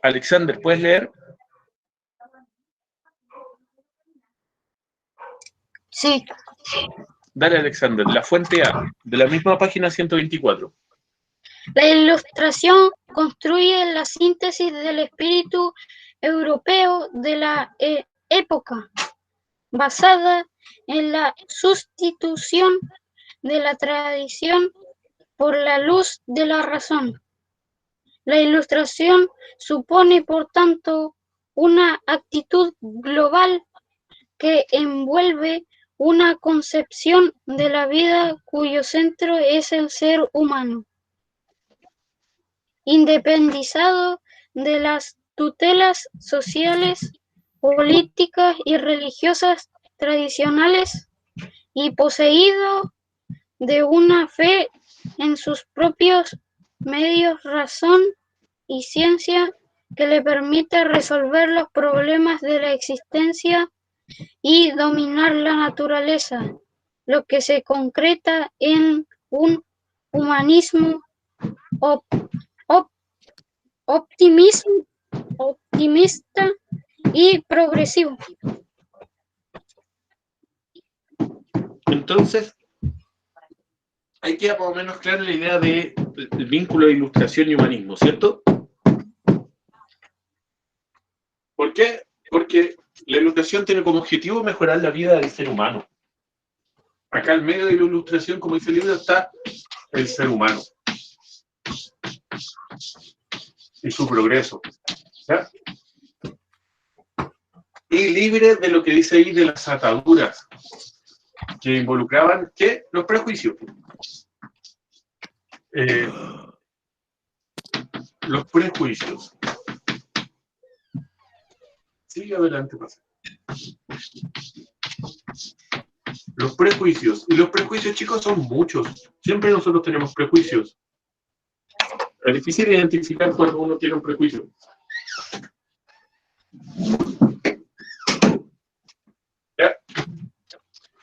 Alexander, ¿puedes leer? Sí. Dale, Alexander, la fuente A, de la misma página 124. La ilustración construye la síntesis del espíritu europeo de la época, basada en la sustitución de la tradición por la luz de la razón. La ilustración supone, por tanto, una actitud global que envuelve una concepción de la vida cuyo centro es el ser humano, independizado de las tutelas sociales, políticas y religiosas tradicionales y poseído de una fe en sus propios medios, razón y ciencia que le permite resolver los problemas de la existencia y dominar la naturaleza, lo que se concreta en un humanismo optimista y progresivo. Entonces, ahí queda más o menos clara la idea del vínculo de ilustración y humanismo, ¿cierto? ¿Por qué? Porque la ilustración tiene como objetivo mejorar la vida del ser humano. Acá en medio de la ilustración, como dice el libro, está el ser humano y su progreso, ¿ya? Y libre de lo que dice ahí de las ataduras que involucraban, ¿qué? Los prejuicios. Los prejuicios. Sigue adelante, pasa. Los prejuicios. Y los prejuicios, chicos, son muchos. Siempre nosotros tenemos prejuicios. Es difícil identificar cuando uno tiene un prejuicio. ¿Ya?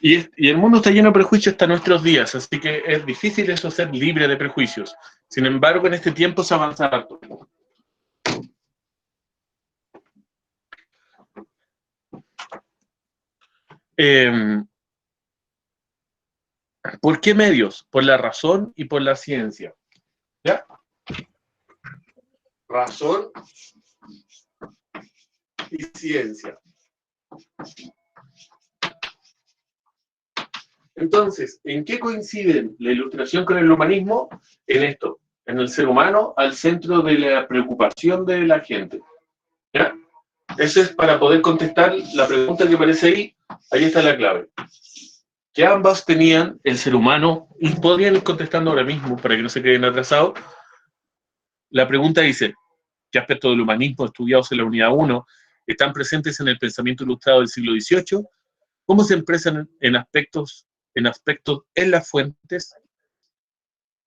Y el mundo está lleno de prejuicios hasta nuestros días, así que es difícil eso, ser libre de prejuicios. Sin embargo, en este tiempo se avanza harto. ¿Por qué medios? Por la razón y por la ciencia. ¿Ya? Razón y ciencia. Entonces, ¿en qué coinciden la ilustración con el humanismo? En esto, en el ser humano al centro de la preocupación de la gente. ¿Ya? Eso es para poder contestar la pregunta que aparece ahí. Ahí está la clave. Que ambas tenían el ser humano, y podrían ir contestando ahora mismo para que no se queden atrasados. La pregunta dice, ¿qué aspectos del humanismo estudiados en la unidad 1 están presentes en el pensamiento ilustrado del siglo XVIII? ¿Cómo se expresan en aspectos en las fuentes?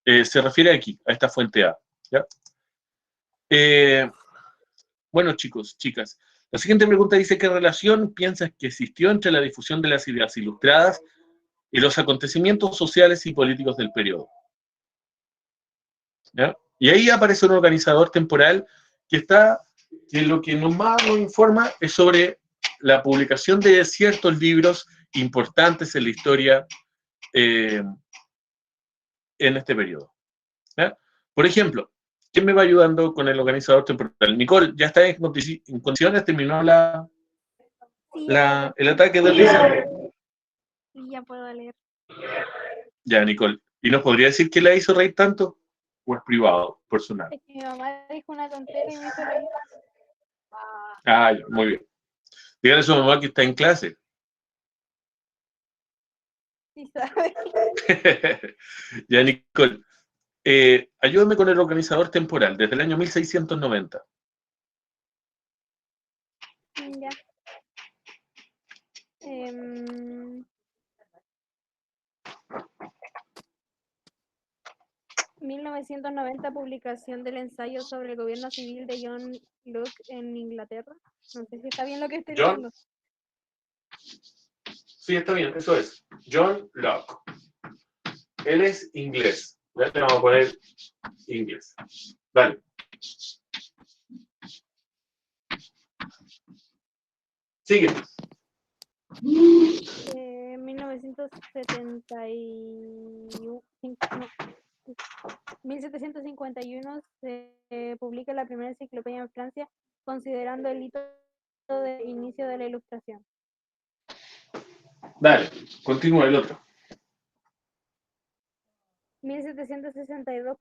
Se refiere aquí, a esta fuente A. ¿Ya? Bueno, chicos, chicas, la siguiente pregunta dice, ¿qué relación piensas que existió entre la difusión de las ideas ilustradas y los acontecimientos sociales y políticos del periodo? ¿Ya? Y ahí aparece un organizador temporal que lo que más nos informa es sobre la publicación de ciertos libros importantes en la historia en este periodo. ¿Ya? Por ejemplo, ¿quién me va ayudando con el organizador temporal? Nicole, ¿ya está en condiciones? ¿Terminó el ataque de risa? Sí, ya puedo leer. Ya, Nicole. ¿Y nos podría decir qué la hizo reír tanto? ¿O es privado, personal? Es que mi mamá dijo una tontería y me hizo reír. Ah, ya, muy bien. Dígale a su mamá que está en clase. Sí, sabe. Ya, Nicole. Ayúdame con el organizador temporal, desde el año 1690. Ya. 1990, publicación del ensayo sobre el gobierno civil de John Locke en Inglaterra. No sé si está bien lo que estoy leyendo. Sí, está bien, eso es. John Locke. Él es inglés. Ya te vamos a poner inglés. Dale. Sigue. 1751 se publica la primera enciclopedia en Francia, considerando el hito de inicio de la Ilustración. Dale, continúa el otro. 1762,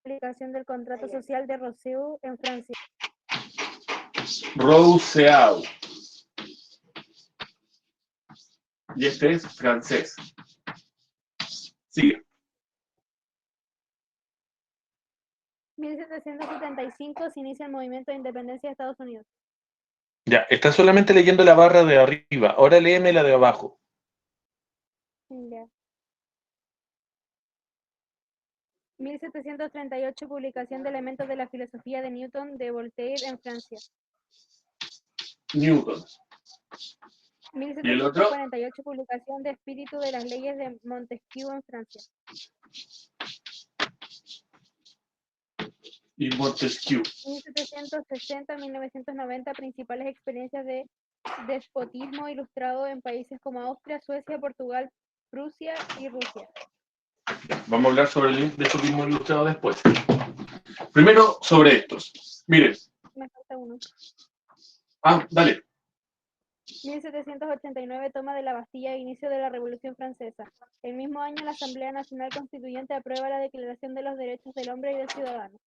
publicación del contrato social de Rousseau en Francia. Rousseau. Y este es francés. Sigue. 1775 se inicia el movimiento de independencia de Estados Unidos. Ya, está solamente leyendo la barra de arriba. Ahora léeme la de abajo. Ya. 1738, publicación de elementos de la filosofía de Newton de Voltaire en Francia. Newton. ¿Y el otro? 1748, publicación de Espíritu de las leyes de Montesquieu en Francia. Y Montesquieu. 1760-1990, principales experiencias de despotismo ilustrado en países como Austria, Suecia, Portugal, Prusia y Rusia. Vamos a hablar sobre el despotismo ilustrado después. Primero, sobre estos. Miren. Me falta uno. Ah, dale. 1789, toma de la Bastilla e inicio de la Revolución Francesa. El mismo año, la Asamblea Nacional Constituyente aprueba la Declaración de los Derechos del Hombre y del Ciudadano.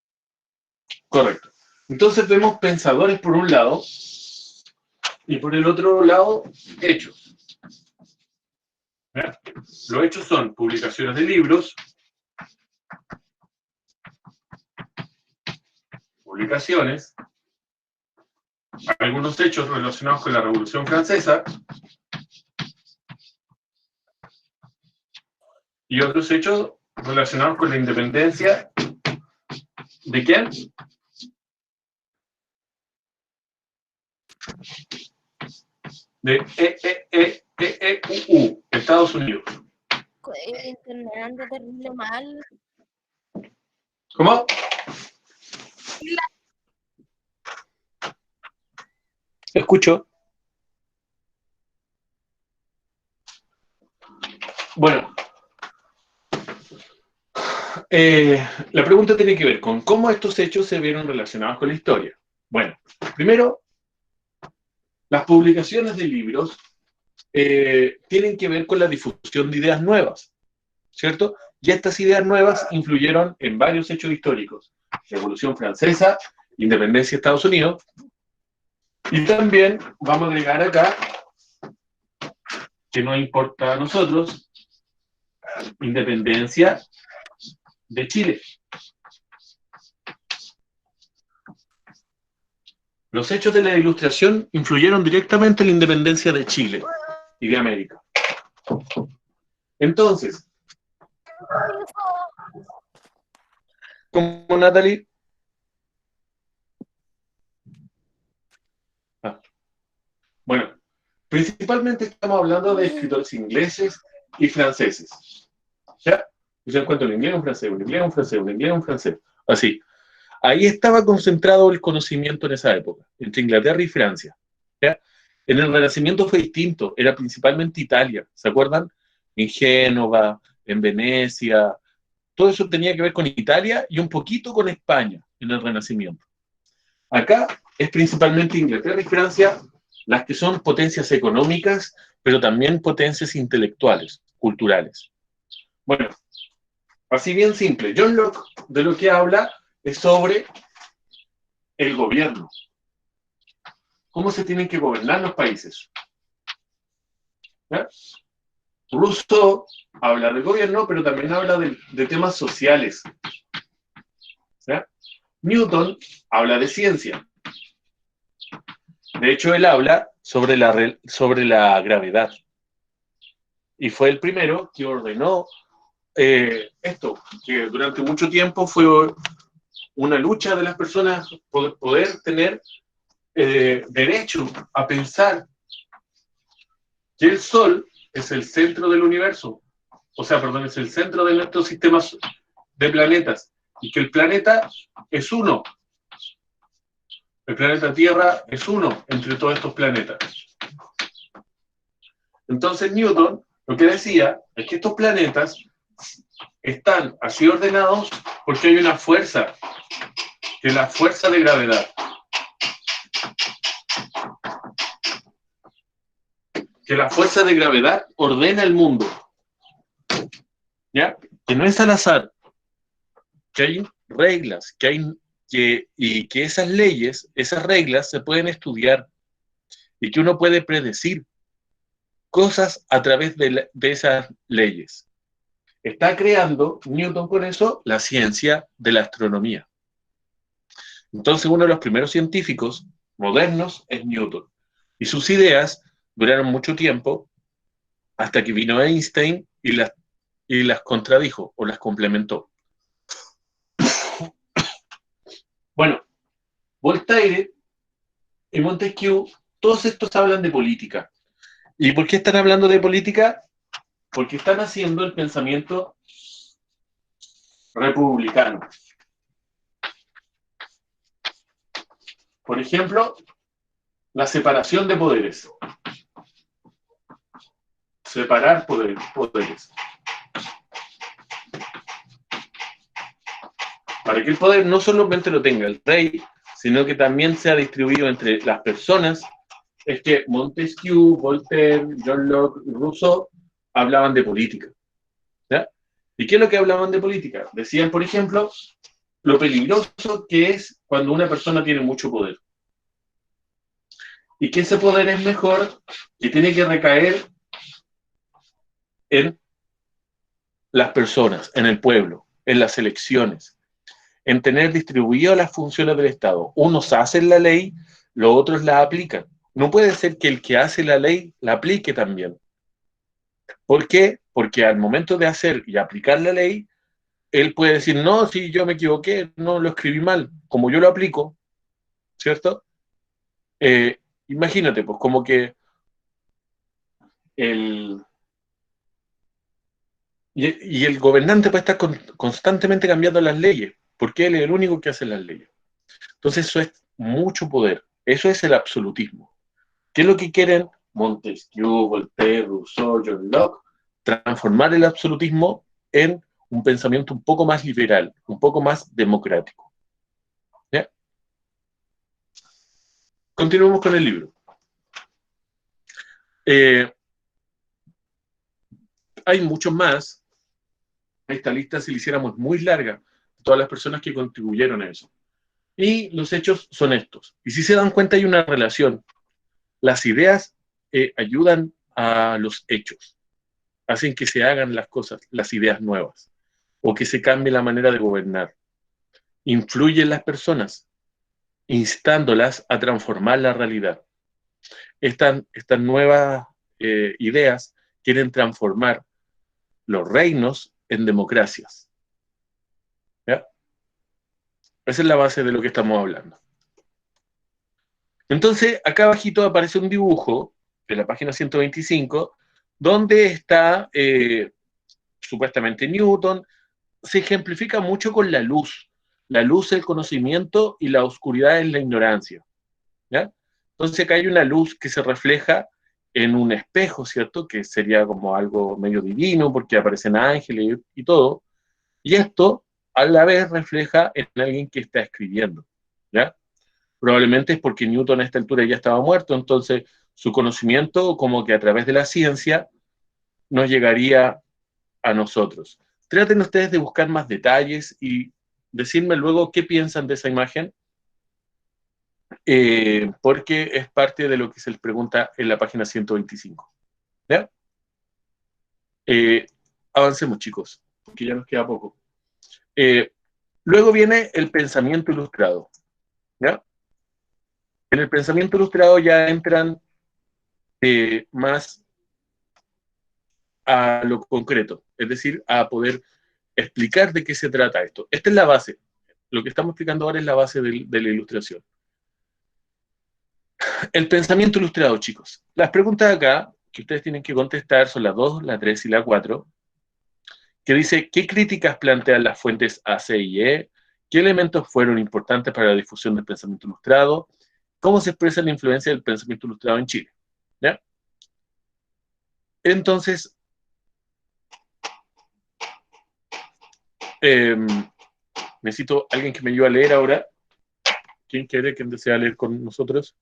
Correcto. Entonces vemos pensadores por un lado y por el otro lado hechos. ¿Ya? Los hechos son publicaciones de libros, publicaciones, algunos hechos relacionados con la Revolución Francesa y otros hechos relacionados con la independencia. ¿De quién? De EEU, Estados Unidos. El internet anda terrible mal. ¿Cómo? Escucho. Bueno, la pregunta tiene que ver con cómo estos hechos se vieron relacionados con la historia. Bueno, primero, las publicaciones de libros tienen que ver con la difusión de ideas nuevas, ¿cierto? Y estas ideas nuevas influyeron en varios hechos históricos. Revolución Francesa, independencia de Estados Unidos, y también vamos a agregar acá, que nos importa a nosotros, independencia de Chile. Los hechos de la Ilustración influyeron directamente en la independencia de Chile y de América. Entonces, ¿cómo, Natalie? Bueno, principalmente estamos hablando de escritores ingleses y franceses. ¿Ya? Yo encuentro un inglés, un francés, un inglés, un francés, un inglés, un francés. Así. Ahí estaba concentrado el conocimiento en esa época, entre Inglaterra y Francia. ¿Ya? En el Renacimiento fue distinto, era principalmente Italia, ¿se acuerdan? En Génova, en Venecia, todo eso tenía que ver con Italia y un poquito con España en el Renacimiento. Acá es principalmente Inglaterra y Francia las que son potencias económicas, pero también potencias intelectuales, culturales. Bueno, así bien simple, John Locke de lo que habla es sobre el gobierno. ¿Cómo se tienen que gobernar los países? ¿Ya? Rousseau habla del gobierno, pero también habla de temas sociales. ¿Ya? Newton habla de ciencia. De hecho, él habla sobre la gravedad. Y fue el primero que ordenó esto, que durante mucho tiempo fue una lucha de las personas por poder tener derecho a pensar que el Sol es el centro del universo, o sea, perdón, es el centro de nuestros sistemas de planetas, y que el planeta es uno. El planeta Tierra es uno entre todos estos planetas. Entonces Newton lo que decía es que estos planetas están así ordenados porque hay una fuerza, que es la fuerza de gravedad. Que la fuerza de gravedad ordena el mundo. ¿Ya? Que no es al azar. Que hay reglas, y que esas leyes, esas reglas se pueden estudiar y que uno puede predecir cosas a través de esas leyes. Está creando Newton con eso la ciencia de la astronomía. Entonces uno de los primeros científicos modernos es Newton. Y sus ideas duraron mucho tiempo hasta que vino Einstein y las contradijo o las complementó. Bueno, Voltaire y Montesquieu, todos estos hablan de política. ¿Y por qué están hablando de política? Porque están haciendo el pensamiento republicano. Por ejemplo, la separación de poderes. Separar poderes. Para que el poder no solamente lo tenga el rey, sino que también sea distribuido entre las personas. Es que Montesquieu, Voltaire, John Locke, Rousseau hablaban de política. ¿Ya? ¿Y qué es lo que hablaban de política? Decían, por ejemplo, lo peligroso que es cuando una persona tiene mucho poder. Y que ese poder es mejor, que tiene que recaer en las personas, en el pueblo, en las elecciones, en tener distribuidas las funciones del Estado. Unos hacen la ley, los otros la aplican. No puede ser que el que hace la ley la aplique también. ¿Por qué? Porque al momento de hacer y aplicar la ley, él puede decir, no, si yo me equivoqué, no lo escribí mal, como yo lo aplico, ¿cierto? Imagínate, pues como que el gobernante puede estar constantemente cambiando las leyes, porque él es el único que hace las leyes. Entonces eso es mucho poder, eso es el absolutismo. ¿Qué es lo que quieren Montesquieu, Voltaire, Rousseau, John Locke? Transformar el absolutismo en un pensamiento un poco más liberal, un poco más democrático. ¿Ya? Continuemos con el libro. Hay muchos más, esta lista si la hiciéramos muy larga, todas las personas que contribuyeron a eso. Y los hechos son estos. Y si se dan cuenta hay una relación. Las ideas ayudan a los hechos, hacen que se hagan las cosas, las ideas nuevas, o que se cambie la manera de gobernar. Influyen las personas, instándolas a transformar la realidad. Estas nuevas ideas quieren transformar los reinos en democracias. ¿Ya? Esa es la base de lo que estamos hablando. Entonces, acá abajito aparece un dibujo de la página 125, donde está supuestamente Newton. Se ejemplifica mucho con la luz. La luz es el conocimiento y la oscuridad es la ignorancia. ¿Ya? Entonces acá hay una luz que se refleja en un espejo, ¿cierto? Que sería como algo medio divino, porque aparecen ángeles y todo. Y esto, a la vez, refleja en alguien que está escribiendo. ¿Ya? Probablemente es porque Newton a esta altura ya estaba muerto, entonces su conocimiento, como que a través de la ciencia, nos llegaría a nosotros. Traten ustedes de buscar más detalles y decirme luego qué piensan de esa imagen, porque es parte de lo que se les pregunta en la página 125. ¿Ya? Avancemos, chicos, porque ya nos queda poco. Luego viene el pensamiento ilustrado. ¿Ya? En el pensamiento ilustrado ya entran más a lo concreto, es decir, a poder explicar de qué se trata esto. Esta es la base. Lo que estamos explicando ahora es la base de la ilustración. El pensamiento ilustrado, chicos. Las preguntas acá que ustedes tienen que contestar son las 2, la 3 y la 4, que dice, ¿qué críticas plantean las fuentes A, C y E? ¿Qué elementos fueron importantes para la difusión del pensamiento ilustrado? ¿Cómo se expresa la influencia del pensamiento ilustrado en Chile? ¿Ya? Entonces, necesito alguien que me ayude a leer ahora. ¿Quién quiere? ¿Quién desea leer con nosotros?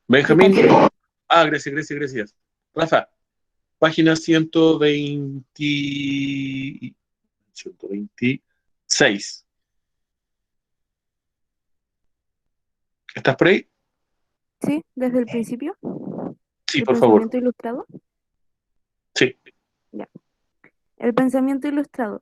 Benjamín. Ah, gracias. Rafa, página 126. ¿Estás por ahí? Sí, desde el principio. Sí, ¿El por favor. pensamiento ilustrado? Sí. Ya. El pensamiento ilustrado.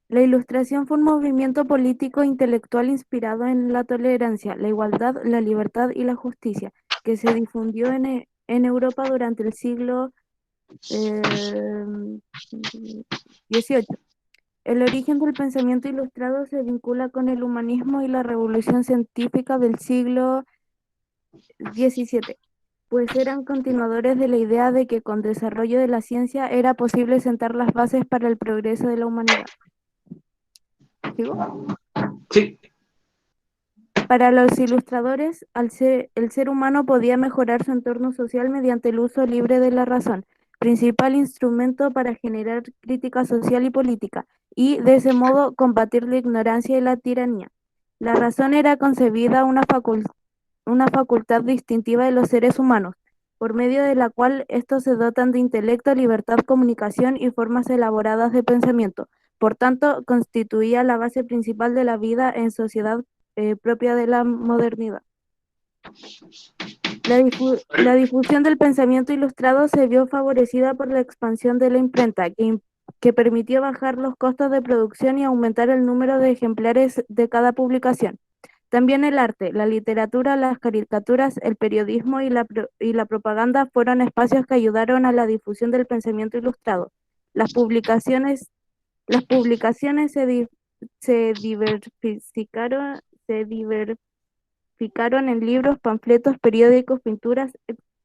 La Ilustración fue un movimiento político e intelectual inspirado en la tolerancia, la igualdad, la libertad y la justicia, que se difundió en Europa durante el siglo XVIII. El origen del pensamiento ilustrado se vincula con el humanismo y la revolución científica del siglo XVII, pues eran continuadores de la idea de que con desarrollo de la ciencia era posible sentar las bases para el progreso de la humanidad. ¿Sigo? Sí. Para los ilustradores, el ser humano podía mejorar su entorno social mediante el uso libre de la razón, principal instrumento para generar crítica social y política, y de ese modo combatir la ignorancia y la tiranía. La razón era concebida una facultad distintiva de los seres humanos, por medio de la cual estos se dotan de intelecto, libertad, comunicación y formas elaboradas de pensamiento. Por tanto, constituía la base principal de la vida en sociedad propia de la modernidad. La difusión del pensamiento ilustrado se vio favorecida por la expansión de la imprenta, que permitió bajar los costos de producción y aumentar el número de ejemplares de cada publicación. También el arte, la literatura, las caricaturas, el periodismo y la propaganda fueron espacios que ayudaron a la difusión del pensamiento ilustrado. Las publicaciones se diversificaron en libros, panfletos, periódicos, pinturas,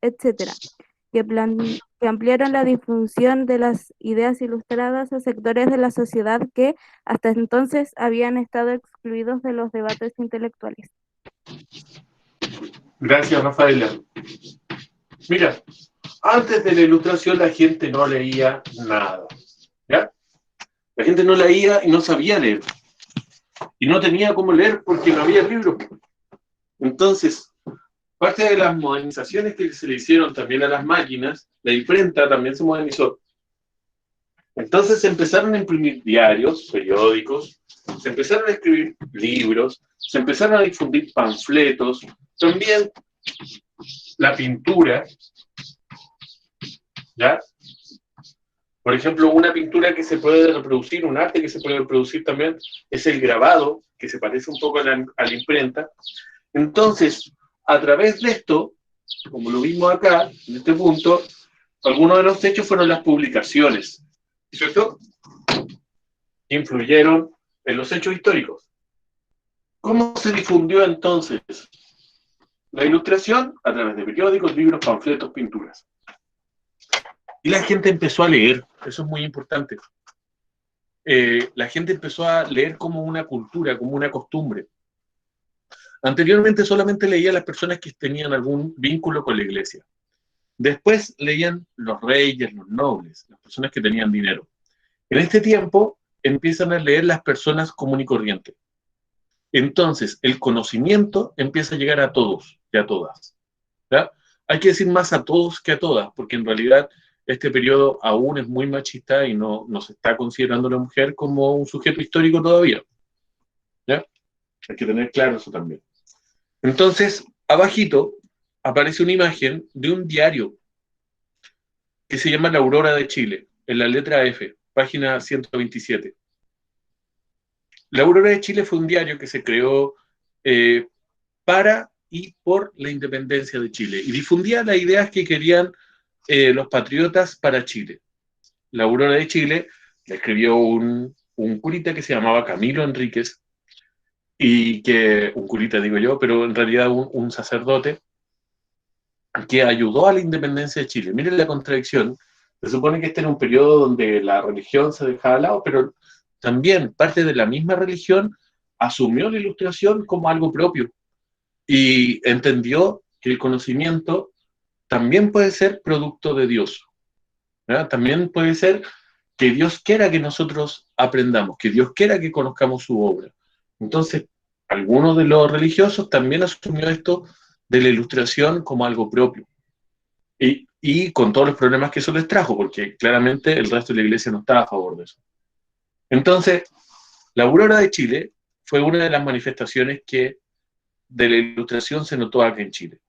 etc., que ampliaron la difusión de las ideas ilustradas a sectores de la sociedad que hasta entonces habían estado excluidos de los debates intelectuales. Gracias, Rafaela. Mira, antes de la ilustración la gente no leía nada. ¿Ya? La gente no leía y no sabía leer. Y no tenía cómo leer porque no había libros. Entonces, parte de las modernizaciones que se le hicieron también a las máquinas, la imprenta también se modernizó. Entonces se empezaron a imprimir diarios, periódicos, se empezaron a escribir libros, se empezaron a difundir panfletos, también la pintura, ¿ya? Por ejemplo, una pintura que se puede reproducir, un arte que se puede reproducir también, es el grabado, que se parece un poco a la imprenta. Entonces, a través de esto, como lo vimos acá, en este punto, algunos de los hechos fueron las publicaciones, ¿cierto? Influyeron en los hechos históricos. ¿Cómo se difundió entonces la ilustración? A través de periódicos, libros, panfletos, pinturas. Y la gente empezó a leer, eso es muy importante. La gente empezó a leer como una cultura, como una costumbre. Anteriormente solamente leía las personas que tenían algún vínculo con la iglesia. Después leían los reyes, los nobles, las personas que tenían dinero. En este tiempo empiezan a leer las personas común y corriente. Entonces, el conocimiento empieza a llegar a todos y a todas, ¿ya? Hay que decir más a todos que a todas, porque en realidad este periodo aún es muy machista y no se está considerando a la mujer como un sujeto histórico todavía, ¿ya? Hay que tener claro eso también. Entonces, abajito aparece una imagen de un diario que se llama La Aurora de Chile, en la letra F, página 127. La Aurora de Chile fue un diario que se creó para y por la independencia de Chile y difundía las ideas que querían los patriotas para Chile. La Aurora de Chile la escribió un curita que se llamaba Camilo Enríquez, y que, un curita digo yo, pero en realidad un sacerdote que ayudó a la independencia de Chile. Miren la contradicción. Se supone que este era un periodo donde la religión se dejaba de lado, pero también parte de la misma religión asumió la ilustración como algo propio y entendió que el conocimiento también puede ser producto de Dios, ¿verdad? También puede ser que Dios quiera que nosotros aprendamos, que Dios quiera que conozcamos su obra. Entonces, algunos de los religiosos también asumió esto de la ilustración como algo propio. Y con todos los problemas que eso les trajo, porque claramente el resto de la iglesia no estaba a favor de eso. Entonces, la Aurora de Chile fue una de las manifestaciones que de la ilustración se notó acá en Chile.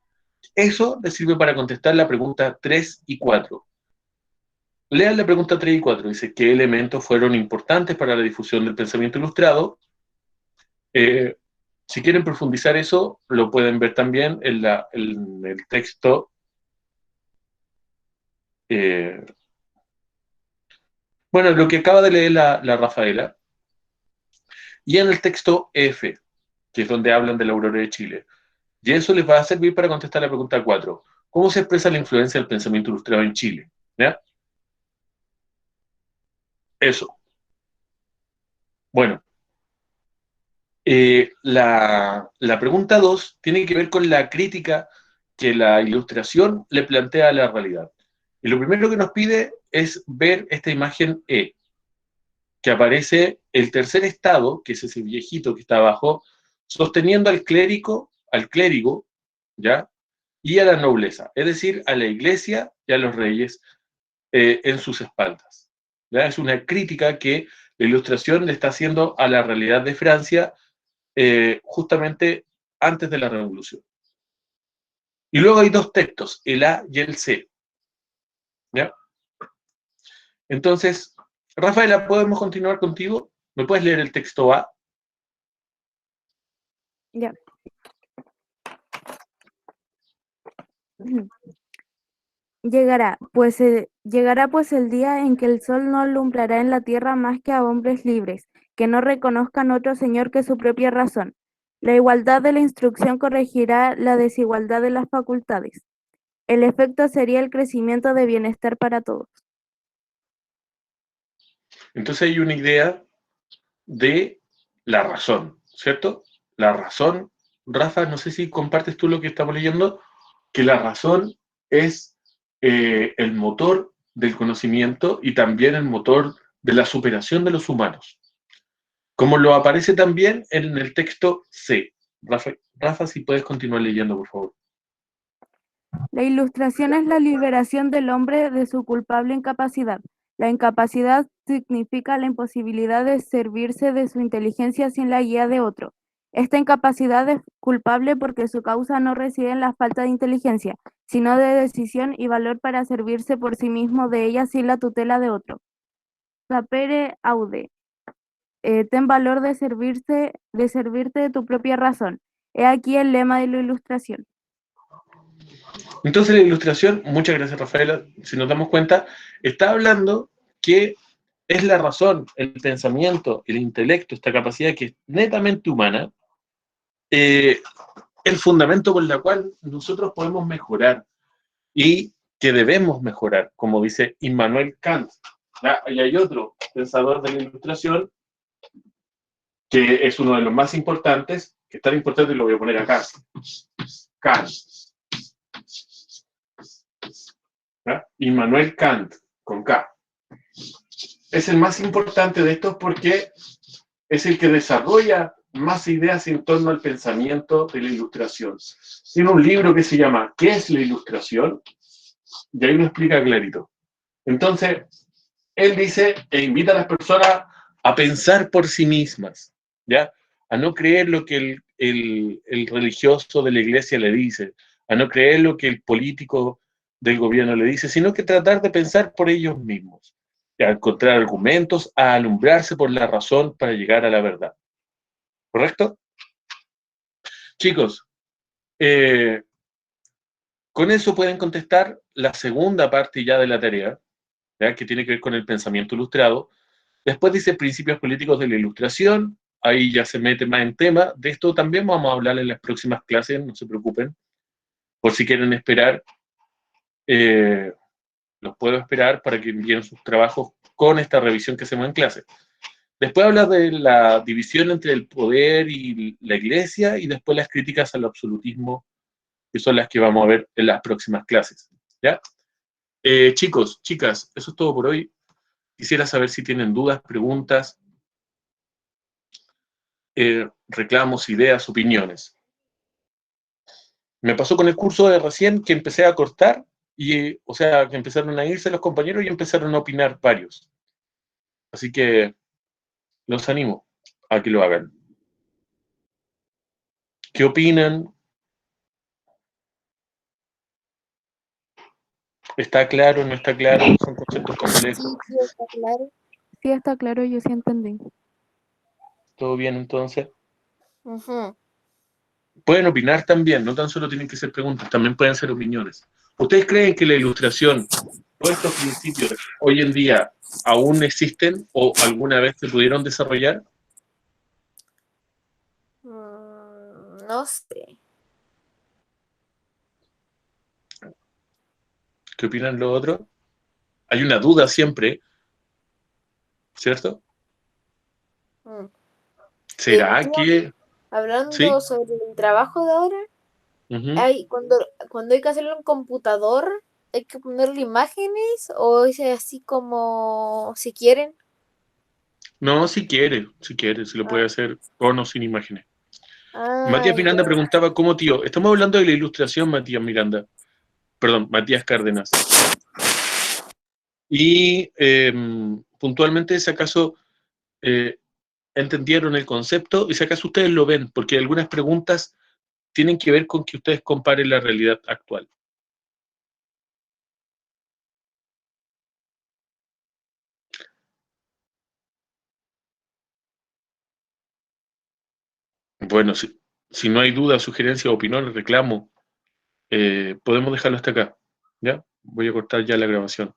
Eso les sirve para contestar la pregunta 3 y 4. Lean la pregunta 3 y 4. Dice, ¿qué elementos fueron importantes para la difusión del pensamiento ilustrado? Si quieren profundizar eso, lo pueden ver también en el texto. Bueno, lo que acaba de leer la Rafaela. Y en el texto F, que es donde hablan de la Aurora de Chile. Y eso les va a servir para contestar la pregunta 4. ¿Cómo se expresa la influencia del pensamiento ilustrado en Chile? ¿Ya? Eso. Bueno. La pregunta 2 tiene que ver con la crítica que la ilustración le plantea a la realidad. Y lo primero que nos pide es ver esta imagen E, que aparece el tercer estado, que es ese viejito que está abajo, sosteniendo al clérigo, ¿ya? Y a la nobleza, es decir, a la iglesia y a los reyes en sus espaldas, ¿ya? Es una crítica que la ilustración le está haciendo a la realidad de Francia justamente antes de la Revolución. Y luego hay dos textos, el A y el C, ¿ya? Entonces, Rafaela, ¿podemos continuar contigo? ¿Me puedes leer el texto A? Ya. Llegará pues el día en que el sol no alumbrará en la tierra más que a hombres libres, que no reconozcan otro señor que su propia razón. La igualdad de la instrucción corregirá la desigualdad de las facultades. El efecto sería el crecimiento de bienestar para todos. Entonces hay una idea de la razón, ¿cierto? La razón, Rafa, no sé si compartes tú lo que estamos leyendo, que la razón es el motor del conocimiento y también el motor de la superación de los humanos. Como lo aparece también en el texto C. Rafa, si puedes continuar leyendo, por favor. La ilustración es la liberación del hombre de su culpable incapacidad. La incapacidad significa la imposibilidad de servirse de su inteligencia sin la guía de otro. Esta incapacidad es culpable porque su causa no reside en la falta de inteligencia, sino de decisión y valor para servirse por sí mismo de ella sin la tutela de otro. Sapere aude. Ten valor de servirte de tu propia razón. He aquí el lema de la ilustración. Entonces la ilustración, muchas gracias Rafaela, si nos damos cuenta, está hablando que es la razón, el pensamiento, el intelecto, esta capacidad que es netamente humana, el fundamento con el cual nosotros podemos mejorar y que debemos mejorar, como dice Immanuel Kant. Y hay otro pensador de la ilustración que es uno de los más importantes, que es tan importante y lo voy a poner acá. Kant. Immanuel Kant, con K. Es el más importante de estos porque es el que desarrolla más ideas en torno al pensamiento de la ilustración. Tiene un libro que se llama ¿Qué es la ilustración? Y ahí lo explica clarito. Entonces, él dice e invita a las personas a pensar por sí mismas, ¿ya? A no creer lo que el religioso de la iglesia le dice, a no creer lo que el político del gobierno le dice, sino que tratar de pensar por ellos mismos, a encontrar argumentos, a alumbrarse por la razón para llegar a la verdad. ¿Correcto? Chicos, con eso pueden contestar la segunda parte ya de la tarea, ¿ya? Que tiene que ver con el pensamiento ilustrado. Después dice principios políticos de la ilustración, ahí ya se mete más en tema. De esto también vamos a hablar en las próximas clases, no se preocupen. Por si quieren esperar, los puedo esperar para que envíen sus trabajos con esta revisión que hacemos en clase. Después habla de la división entre el poder y la iglesia, y después las críticas al absolutismo, que son las que vamos a ver en las próximas clases. ¿Ya? Chicos, chicas, eso es todo por hoy. Quisiera saber si tienen dudas, preguntas, reclamos, ideas, opiniones. Me pasó con el curso de recién que empecé a cortar, o sea, que empezaron a irse los compañeros y empezaron a opinar varios. Así que los animo a que lo hagan. ¿Qué opinan? ¿Está claro? ¿No está claro? ¿Son conceptos complejos? Sí, está claro. Sí, está claro, yo sí entendí. ¿Todo bien entonces? Ujú. Pueden opinar también, no tan solo tienen que ser preguntas, también pueden ser opiniones. ¿Ustedes creen que la ilustración, todos estos principios, hoy en día aún existen o alguna vez se pudieron desarrollar? No sé. ¿Qué opinan los otros? Hay una duda siempre, ¿cierto? ¿Será que...? Hablando ¿Sí? sobre el trabajo de ahora, cuando hay que hacerlo en computador, ¿hay que ponerle imágenes o es así como si quieren? No, si quiere, si lo puede hacer con o sin imágenes. Ah, Matías Miranda ya. preguntaba cómo, tío. Estamos hablando de la ilustración, Matías Miranda. Perdón, Matías Cárdenas. Y puntualmente, si acaso entendieron el concepto y si acaso ustedes lo ven, porque algunas preguntas tienen que ver con que ustedes comparen la realidad actual. Bueno, si no hay duda, sugerencia, opinión, reclamo, podemos dejarlo hasta acá. ¿Ya? Voy a cortar ya la grabación.